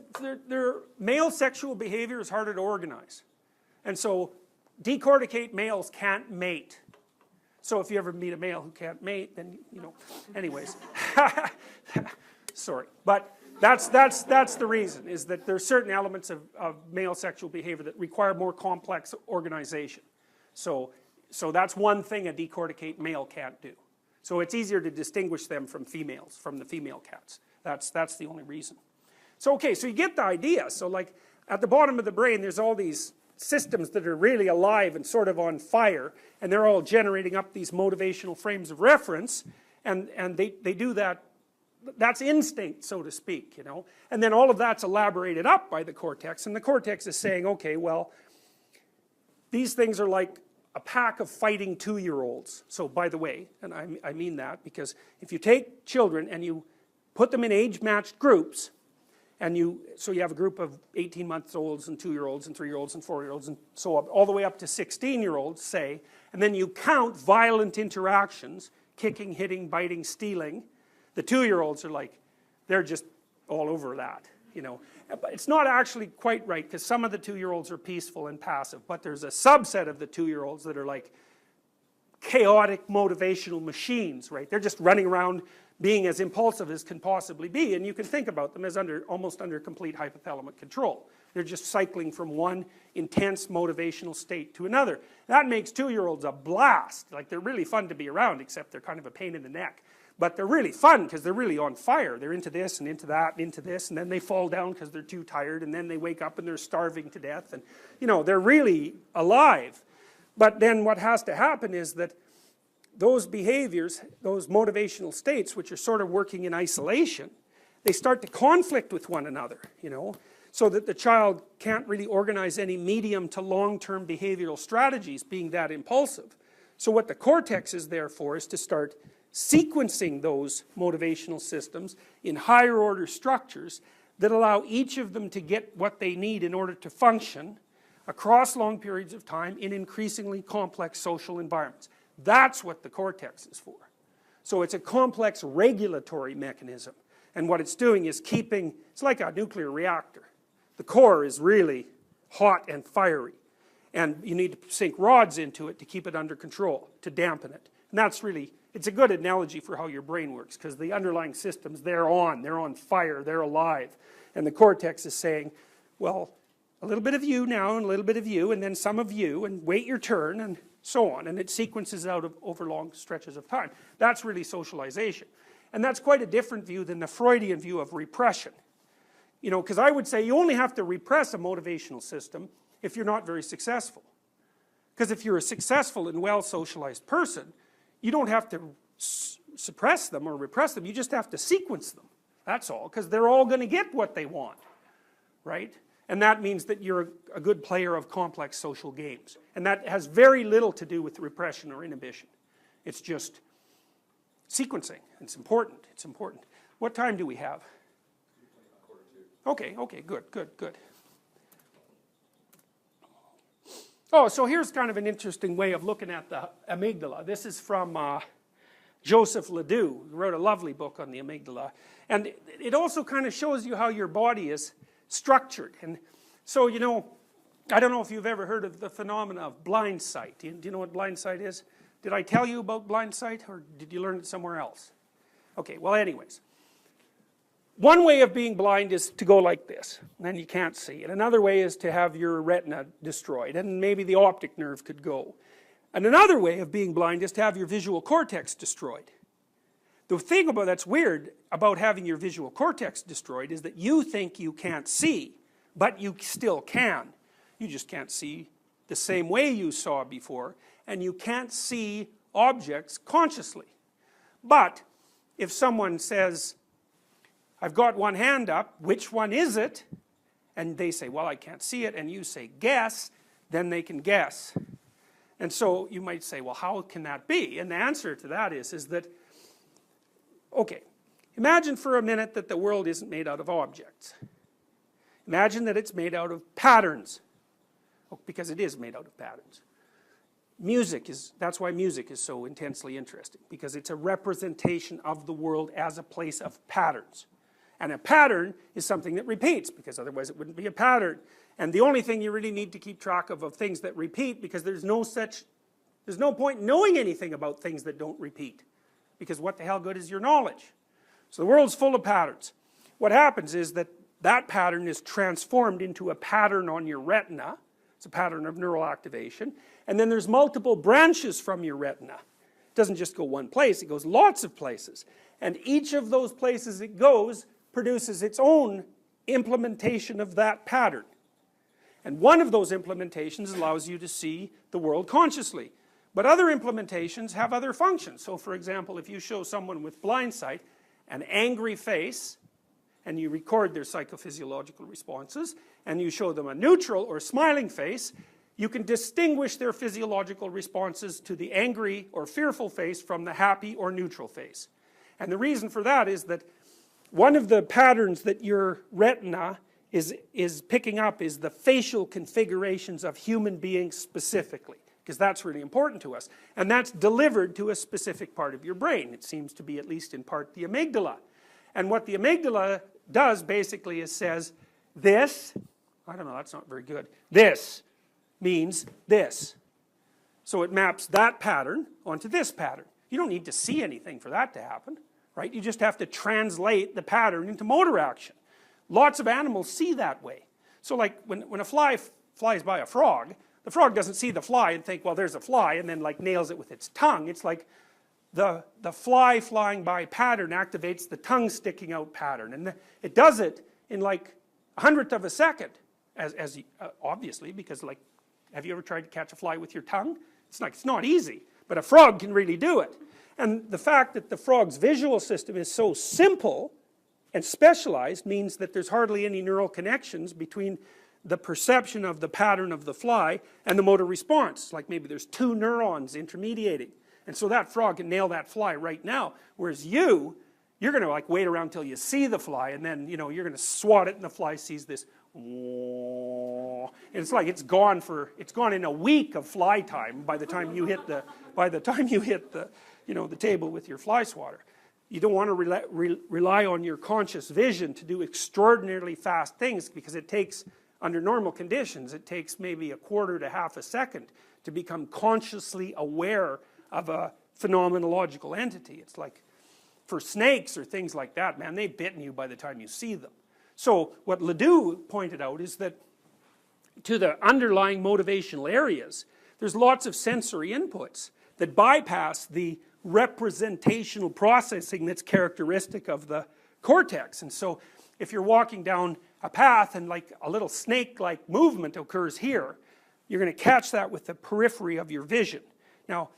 their male sexual behavior is harder to organize. And so decorticate males can't mate. So if you ever meet a male who can't mate, then, you know, anyways. Sorry. But that's the reason, is that there's certain elements of male sexual behavior that require more complex organization. So that's one thing a decorticate male can't do. So it's easier to distinguish them from females, from the female cats. That's the only reason. So okay, so you get the idea. So like at the bottom of the brain there's all these systems that are really alive and sort of on fire, and they're all generating up these motivational frames of reference, and they do that. That's instinct, so to speak, you know. And then all of that's elaborated up by the cortex, and the cortex is saying, okay, well, these things are like a pack of fighting 2-year-olds. So by the way, and I mean that, because if you take children and you put them in age-matched groups, and so you have a group of 18-month-olds and 2-year-olds and 3-year-olds and 4-year-olds and so on, all the way up to 16-year-olds, say, and then you count violent interactions, kicking, hitting, biting, stealing. The 2-year-olds are like, they're just all over that, you know. But it's not actually quite right, because some of the 2-year-olds are peaceful and passive, but there's a subset of the 2-year-olds that are like chaotic motivational machines, right? They're just running around being as impulsive as can possibly be, and you can think about them as almost under complete hypothalamic control. They're just cycling from one intense motivational state to another. That makes 2-year-olds a blast. Like, they're really fun to be around, except they're kind of a pain in the neck. But they're really fun because they're really on fire. They're into this and into that and into this, and then they fall down because they're too tired, and then they wake up and they're starving to death, and you know, they're really alive. But then what has to happen is that those behaviors, those motivational states, which are sort of working in isolation, they start to conflict with one another, you know, so that the child can't really organize any medium to long-term behavioral strategies, being that impulsive. So what the cortex is there for is to start sequencing those motivational systems in higher order structures that allow each of them to get what they need in order to function across long periods of time in increasingly complex social environments. That's what the cortex is for. So it's a complex regulatory mechanism, and what it's doing is keeping, it's like a nuclear reactor. The core is really hot and fiery, and you need to sink rods into it to keep it under control, to dampen it. And that's really, it's a good analogy for how your brain works, because the underlying systems, they're on fire, they're alive. And the cortex is saying, well, a little bit of you now, and a little bit of you, and then some of you, and wait your turn, and so on. And it sequences out over long stretches of time. That's really socialization. And that's quite a different view than the Freudian view of repression. You know, because I would say you only have to repress a motivational system if you're not very successful. Because if you're a successful and well-socialized person, you don't have to suppress them or repress them, you just have to sequence them. That's all, because they're all going to get what they want, right? And that means that you're a good player of complex social games. And that has very little to do with repression or inhibition. It's just sequencing. It's important. It's important. What time do we have? Okay, good. Oh, so here's kind of an interesting way of looking at the amygdala. This is from Joseph Ledoux, who wrote a lovely book on the amygdala. And it also kind of shows you how your body is structured. And so, you know, I don't know if you've ever heard of the phenomena of blind sight. Do you know what blind sight is? Did I tell you about blind sight, or did you learn it somewhere else? Okay, well anyways. One way of being blind is to go like this, and then you can't see. And another way is to have your retina destroyed, and maybe the optic nerve could go. And another way of being blind is to have your visual cortex destroyed. The thing that's weird about having your visual cortex destroyed is that you think you can't see, but you still can. You just can't see the same way you saw before, and you can't see objects consciously. But if someone says, I've got one hand up, which one is it? And they say, well, I can't see it, and you say, guess, then they can guess. And so you might say, well, how can that be? And the answer to that is that, okay, imagine for a minute that the world isn't made out of objects. Imagine that it's made out of patterns, because it is made out of patterns. That's why music is so intensely interesting, because it's a representation of the world as a place of patterns. And a pattern is something that repeats, because otherwise it wouldn't be a pattern. And the only thing you really need to keep track of things that repeat, because there's There's no point in knowing anything about things that don't repeat, because what the hell good is your knowledge? So the world's full of patterns. What happens is that that pattern is transformed into a pattern on your retina. It's a pattern of neural activation. And then there's multiple branches from your retina. It doesn't just go one place, it goes lots of places. And each of those places it goes produces its own implementation of that pattern. And one of those implementations allows you to see the world consciously. But other implementations have other functions. So for example, if you show someone with blind sight an angry face, and you record their psychophysiological responses, and you show them a neutral or smiling face, you can distinguish their physiological responses to the angry or fearful face from the happy or neutral face. And the reason for that is that one of the patterns that your retina is picking up is the facial configurations of human beings specifically, because that's really important to us. And that's delivered to a specific part of your brain. It seems to be, at least in part, the amygdala. And what the amygdala does basically is says, this, I don't know, that's not very good, this means this. So it maps that pattern onto this pattern. You don't need to see anything for that to happen, right? You just have to translate the pattern into motor action. Lots of animals see that way. So like when a fly flies by a frog, the frog doesn't see the fly and think, well, there's a fly, and then like nails it with its tongue. It's like the fly flying by pattern activates the tongue sticking out pattern. And it does it in like 1/100th of a second, obviously, because like, have you ever tried to catch a fly with your tongue? It's not easy, but a frog can really do it. And the fact that the frog's visual system is so simple and specialized means that there's hardly any neural connections between the perception of the pattern of the fly and the motor response. Like maybe there's 2 neurons intermediating. And so that frog can nail that fly right now. Whereas you're going to like wait around until you see the fly, and then, you know, you're going to swat it and the fly sees this. And it's like it's gone in a week of fly time by the time you hit the you know, the table with your fly swatter. You don't want to rely on your conscious vision to do extraordinarily fast things, because it takes, under normal conditions, it takes maybe 1/4 to 1/2 a second to become consciously aware of a phenomenological entity. It's like, for snakes or things like that, man, they've bitten you by the time you see them. So what Ledoux pointed out is that to the underlying motivational areas, there's lots of sensory inputs that bypass the representational processing that's characteristic of the cortex. And so if you're walking down a path and like a little snake-like movement occurs here, you're going to catch that with the periphery of your vision. Now,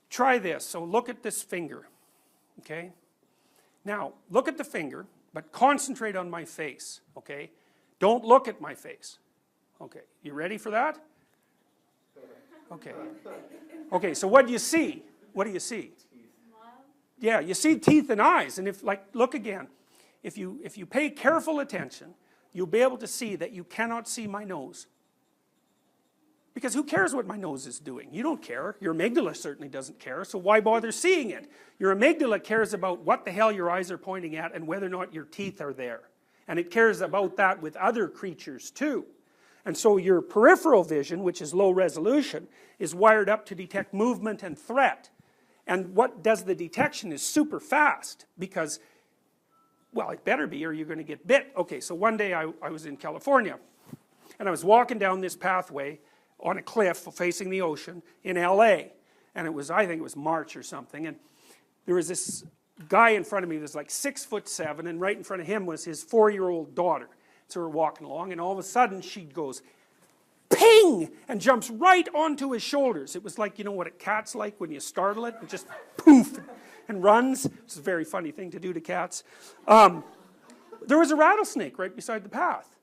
try this. So look at this finger, okay? Now, look at the finger, but concentrate on my face, okay? Don't look at my face. Okay, you ready for that? Okay. Okay, so what do you see? What do you see? Yeah, you see teeth and eyes. And if, like, look again. If you pay careful attention, you'll be able to see that you cannot see my nose. Because who cares what my nose is doing? You don't care. Your amygdala certainly doesn't care, so why bother seeing it? Your amygdala cares about what the hell your eyes are pointing at and whether or not your teeth are there. And it cares about that with other creatures too. And so your peripheral vision, which is low resolution, is wired up to detect movement and threat. And what does the detection is super fast, because, well, it better be or you're going to get bit. Okay, so one day I was in California, and I was walking down this pathway on a cliff facing the ocean in LA. And it was, I think it was March or something, and there was this guy in front of me that was like 6'7", and right in front of him was his 4-year-old daughter. So we're walking along, and all of a sudden she goes, ping, and jumps right onto his shoulders. It was like, you know what a cat's like when you startle it, and just poof, and runs. It's a very funny thing to do to cats. There was a rattlesnake right beside the path.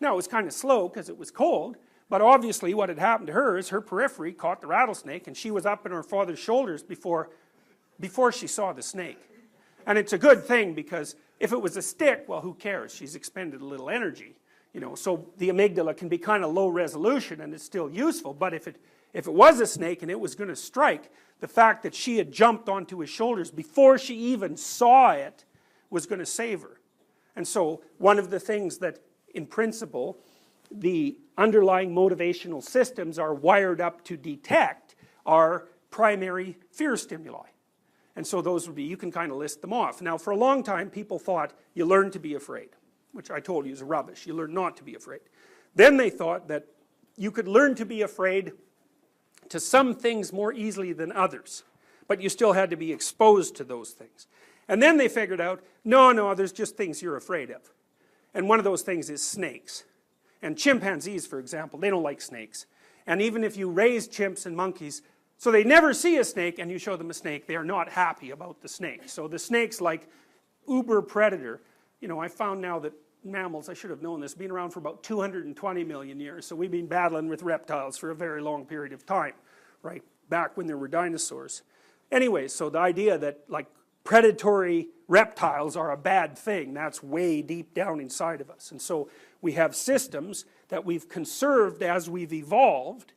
Now, it was kind of slow because it was cold, but obviously what had happened to her is her periphery caught the rattlesnake, and she was up in her father's shoulders before she saw the snake. And it's a good thing, because if it was a stick, well, who cares? She's expended a little energy, you know. So the amygdala can be kind of low resolution, and it's still useful. But if it was a snake and it was going to strike, the fact that she had jumped onto his shoulders before she even saw it was going to save her. And so one of the things that, in principle, the underlying motivational systems are wired up to detect are primary fear stimuli. And so those would be, you can kind of list them off. Now for a long time people thought you learn to be afraid, which I told you is rubbish. You learn not to be afraid. Then they thought that you could learn to be afraid to some things more easily than others, but you still had to be exposed to those things. And then they figured out, no, there's just things you're afraid of. And one of those things is snakes. And chimpanzees, for example, they don't like snakes. And even if you raise chimps and monkeys, so they never see a snake and you show them a snake, they are not happy about the snake. So the snake's like uber predator. You know, I found now that mammals, I should have known this, been around for about 220 million years. So we've been battling with reptiles for a very long period of time, right? Back when there were dinosaurs. Anyway, so the idea that like predatory reptiles are a bad thing, that's way deep down inside of us. And so we have systems that we've conserved as we've evolved,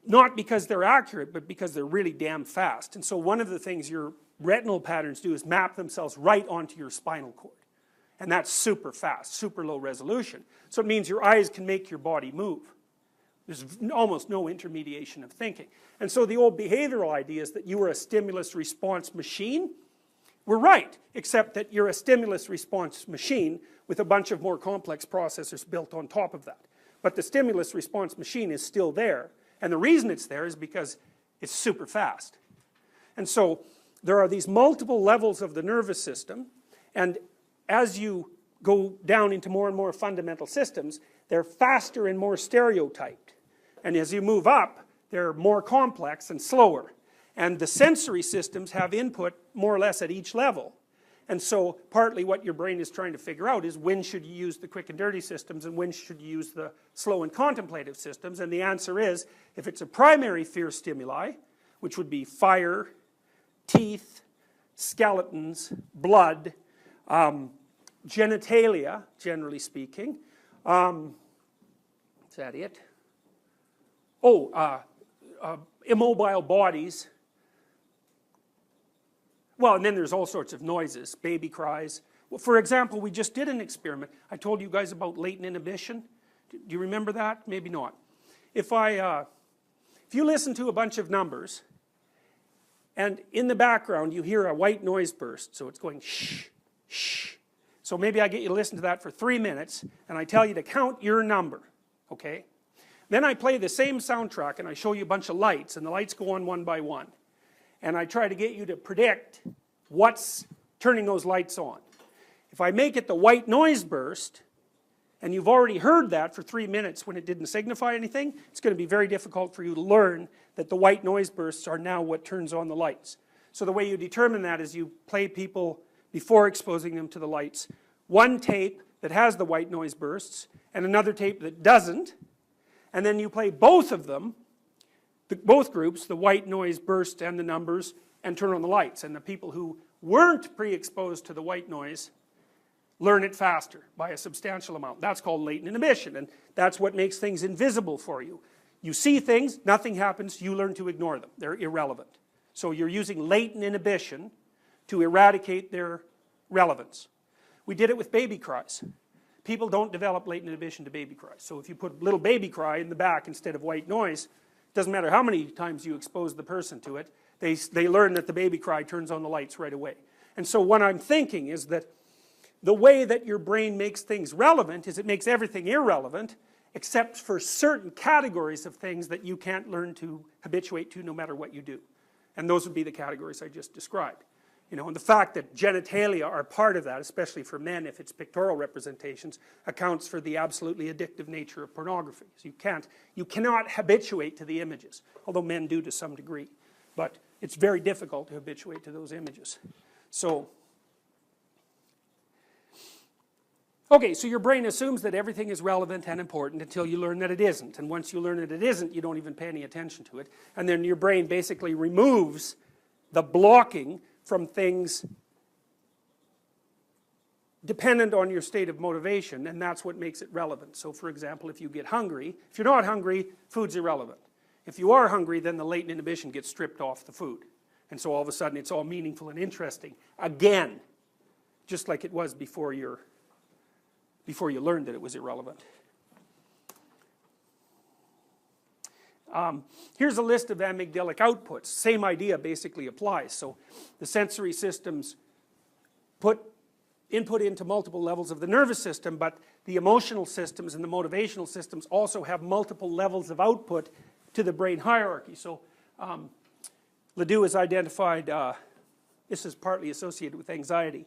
not because they're accurate, but because they're really damn fast. And so one of the things your retinal patterns do is map themselves right onto your spinal cord. And that's super fast, super low resolution. So it means your eyes can make your body move. There's almost no intermediation of thinking. And so the old behavioral ideas that you were a stimulus response machine were right, except that you're a stimulus response machine with a bunch of more complex processors built on top of that. But the stimulus response machine is still there. And the reason it's there is because it's super fast. And so there are these multiple levels of the nervous system, and as you go down into more and more fundamental systems, they're faster and more stereotyped. And as you move up, they're more complex and slower. And the sensory systems have input more or less at each level. And so partly what your brain is trying to figure out is when should you use the quick and dirty systems and when should you use the slow and contemplative systems. And the answer is, if it's a primary fear stimuli, which would be fire, teeth, skeletons, blood, genitalia, generally speaking. Is that it? Oh, immobile bodies. Well, and then there's all sorts of noises, baby cries. Well, for example, we just did an experiment. I told you guys about latent inhibition. Do you remember that? Maybe not. If you listen to a bunch of numbers, and in the background you hear a white noise burst, so it's going shh, shh. So maybe I get you to listen to that for 3 minutes, and I tell you to count your number, okay? Then I play the same soundtrack, and I show you a bunch of lights, and the lights go on one by one. And I try to get you to predict what's turning those lights on. If I make it the white noise burst, and you've already heard that for 3 minutes when it didn't signify anything, it's going to be very difficult for you to learn that the white noise bursts are now what turns on the lights. So the way you determine that is you play people, before exposing them to the lights, one tape that has the white noise bursts, and another tape that doesn't, and then you play both of them, both groups, the white noise burst and the numbers, and turn on the lights. And the people who weren't pre-exposed to the white noise learn it faster by a substantial amount. That's called latent inhibition, and that's what makes things invisible for you. You see things, nothing happens, you learn to ignore them. They're irrelevant. So you're using latent inhibition to eradicate their relevance. We did it with baby cries. People don't develop latent inhibition to baby cries. So if you put little baby cry in the back instead of white noise, it doesn't matter how many times you expose the person to it, they learn that the baby cry turns on the lights right away. And so what I'm thinking is that the way that your brain makes things relevant is it makes everything irrelevant except for certain categories of things that you can't learn to habituate to no matter what you do. And those would be the categories I just described. You know, and the fact that genitalia are part of that, especially for men if it's pictorial representations, accounts for the absolutely addictive nature of pornography. So you cannot habituate to the images, although men do to some degree. But it's very difficult to habituate to those images. So, okay, so your brain assumes that everything is relevant and important until you learn that it isn't. And once you learn that it isn't, you don't even pay any attention to it. And then your brain basically removes the blocking from things dependent on your state of motivation, and that's what makes it relevant. So for example, if you get hungry, if you're not hungry, food's irrelevant. If you are hungry, then the latent inhibition gets stripped off the food. And so all of a sudden it's all meaningful and interesting. Again, just like it was before you learned that it was irrelevant. Here's a list of amygdalic outputs. Same idea basically applies. So the sensory systems put input into multiple levels of the nervous system, but the emotional systems and the motivational systems also have multiple levels of output to the brain hierarchy. So Ledoux has identified, this is partly associated with anxiety,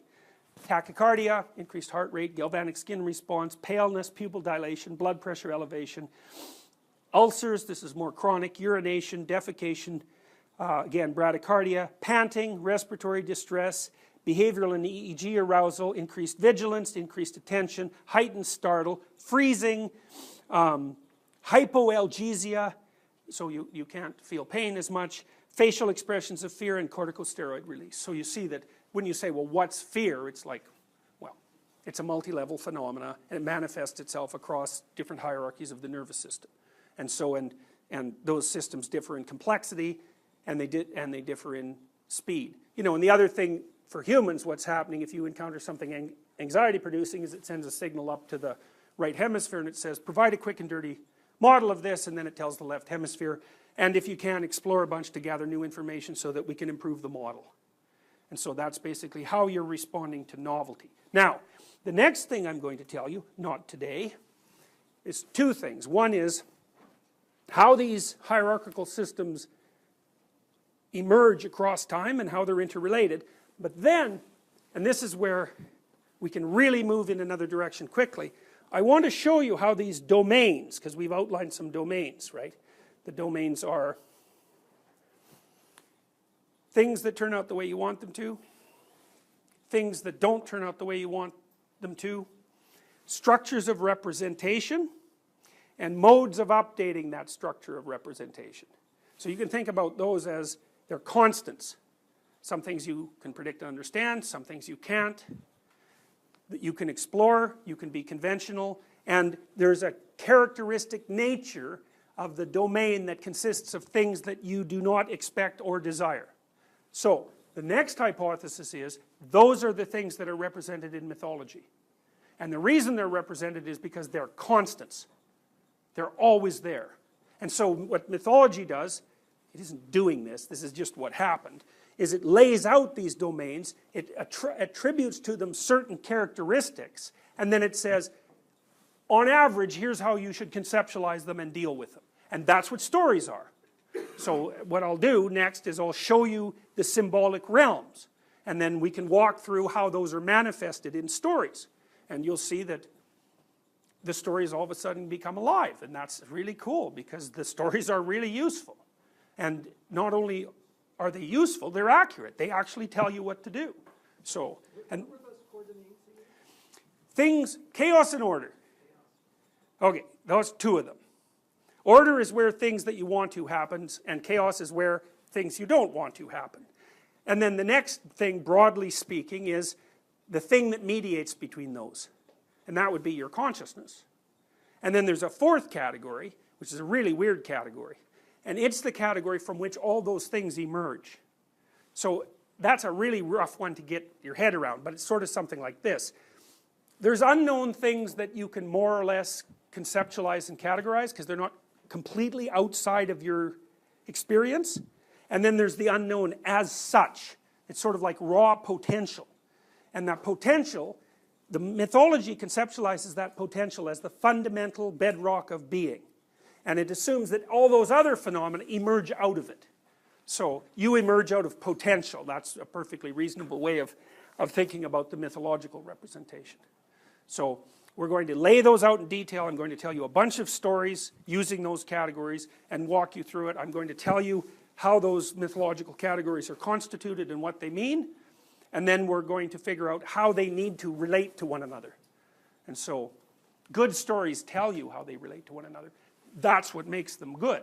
tachycardia, increased heart rate, galvanic skin response, paleness, pupil dilation, blood pressure elevation, ulcers, this is more chronic, urination, defecation, again bradycardia, panting, respiratory distress, behavioral and EEG arousal, increased vigilance, increased attention, heightened startle, freezing, hypoalgesia, so you can't feel pain as much, facial expressions of fear, and corticosteroid release. So you see that when you say, well, what's fear? It's like, well, it's a multi-level phenomena, and it manifests itself across different hierarchies of the nervous system. And so, and those systems differ in complexity, and they differ in speed. You know, and the other thing for humans, what's happening if you encounter something anxiety producing is it sends a signal up to the right hemisphere and it says, provide a quick and dirty model of this, and then it tells the left hemisphere, and if you can, explore a bunch to gather new information so that we can improve the model. And so that's basically how you're responding to novelty. Now, the next thing I'm going to tell you, not today, is two things. One is how these hierarchical systems emerge across time and how they're interrelated. But then, and this is where we can really move in another direction quickly, I want to show you how these domains, because we've outlined some domains, right? The domains are things that turn out the way you want them to, things that don't turn out the way you want them to, structures of representation, and modes of updating that structure of representation. So you can think about those as they're constants. Some things you can predict and understand, some things you can't, that you can explore, you can be conventional, and there's a characteristic nature of the domain that consists of things that you do not expect or desire. So the next hypothesis is those are the things that are represented in mythology. And the reason they're represented is because they're constants. They're always there. And so what mythology does, it isn't doing this is just what happened, is it lays out these domains, it attributes to them certain characteristics, and then it says, on average, here's how you should conceptualize them and deal with them. And that's what stories are. So what I'll do next is I'll show you the symbolic realms, and then we can walk through how those are manifested in stories. And you'll see that the stories all of a sudden become alive, and that's really cool because the stories are really useful. And not only are they useful, they're accurate. They actually tell you what to do. So, and What were those coordinates again? things, chaos and order. Okay, those two of them. Order is where things that you want to happen, and chaos is where things you don't want to happen. And then the next thing, broadly speaking, is the thing that mediates between those. And that would be your consciousness. And then there's a fourth category, which is a really weird category. And it's the category from which all those things emerge. So that's a really rough one to get your head around, but it's sort of something like this. There's unknown things that you can more or less conceptualize and categorize because they're not completely outside of your experience. And then there's the unknown as such. It's sort of like raw potential. And that potential, the mythology conceptualizes that potential as the fundamental bedrock of being. And it assumes that all those other phenomena emerge out of it. So you emerge out of potential. That's a perfectly reasonable way of thinking about the mythological representation. So we're going to lay those out in detail. I'm going to tell you a bunch of stories using those categories and walk you through it. I'm going to tell you how those mythological categories are constituted and what they mean. And then we're going to figure out how they need to relate to one another. And so good stories tell you how they relate to one another. That's what makes them good.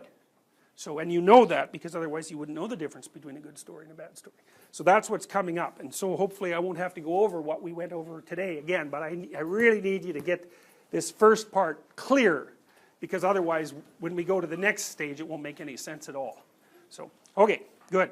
So, and you know that because otherwise you wouldn't know the difference between a good story and a bad story. So that's what's coming up. And so hopefully I won't have to go over what we went over today again, but I really need you to get this first part clear because otherwise when we go to the next stage it won't make any sense at all. So, okay, good.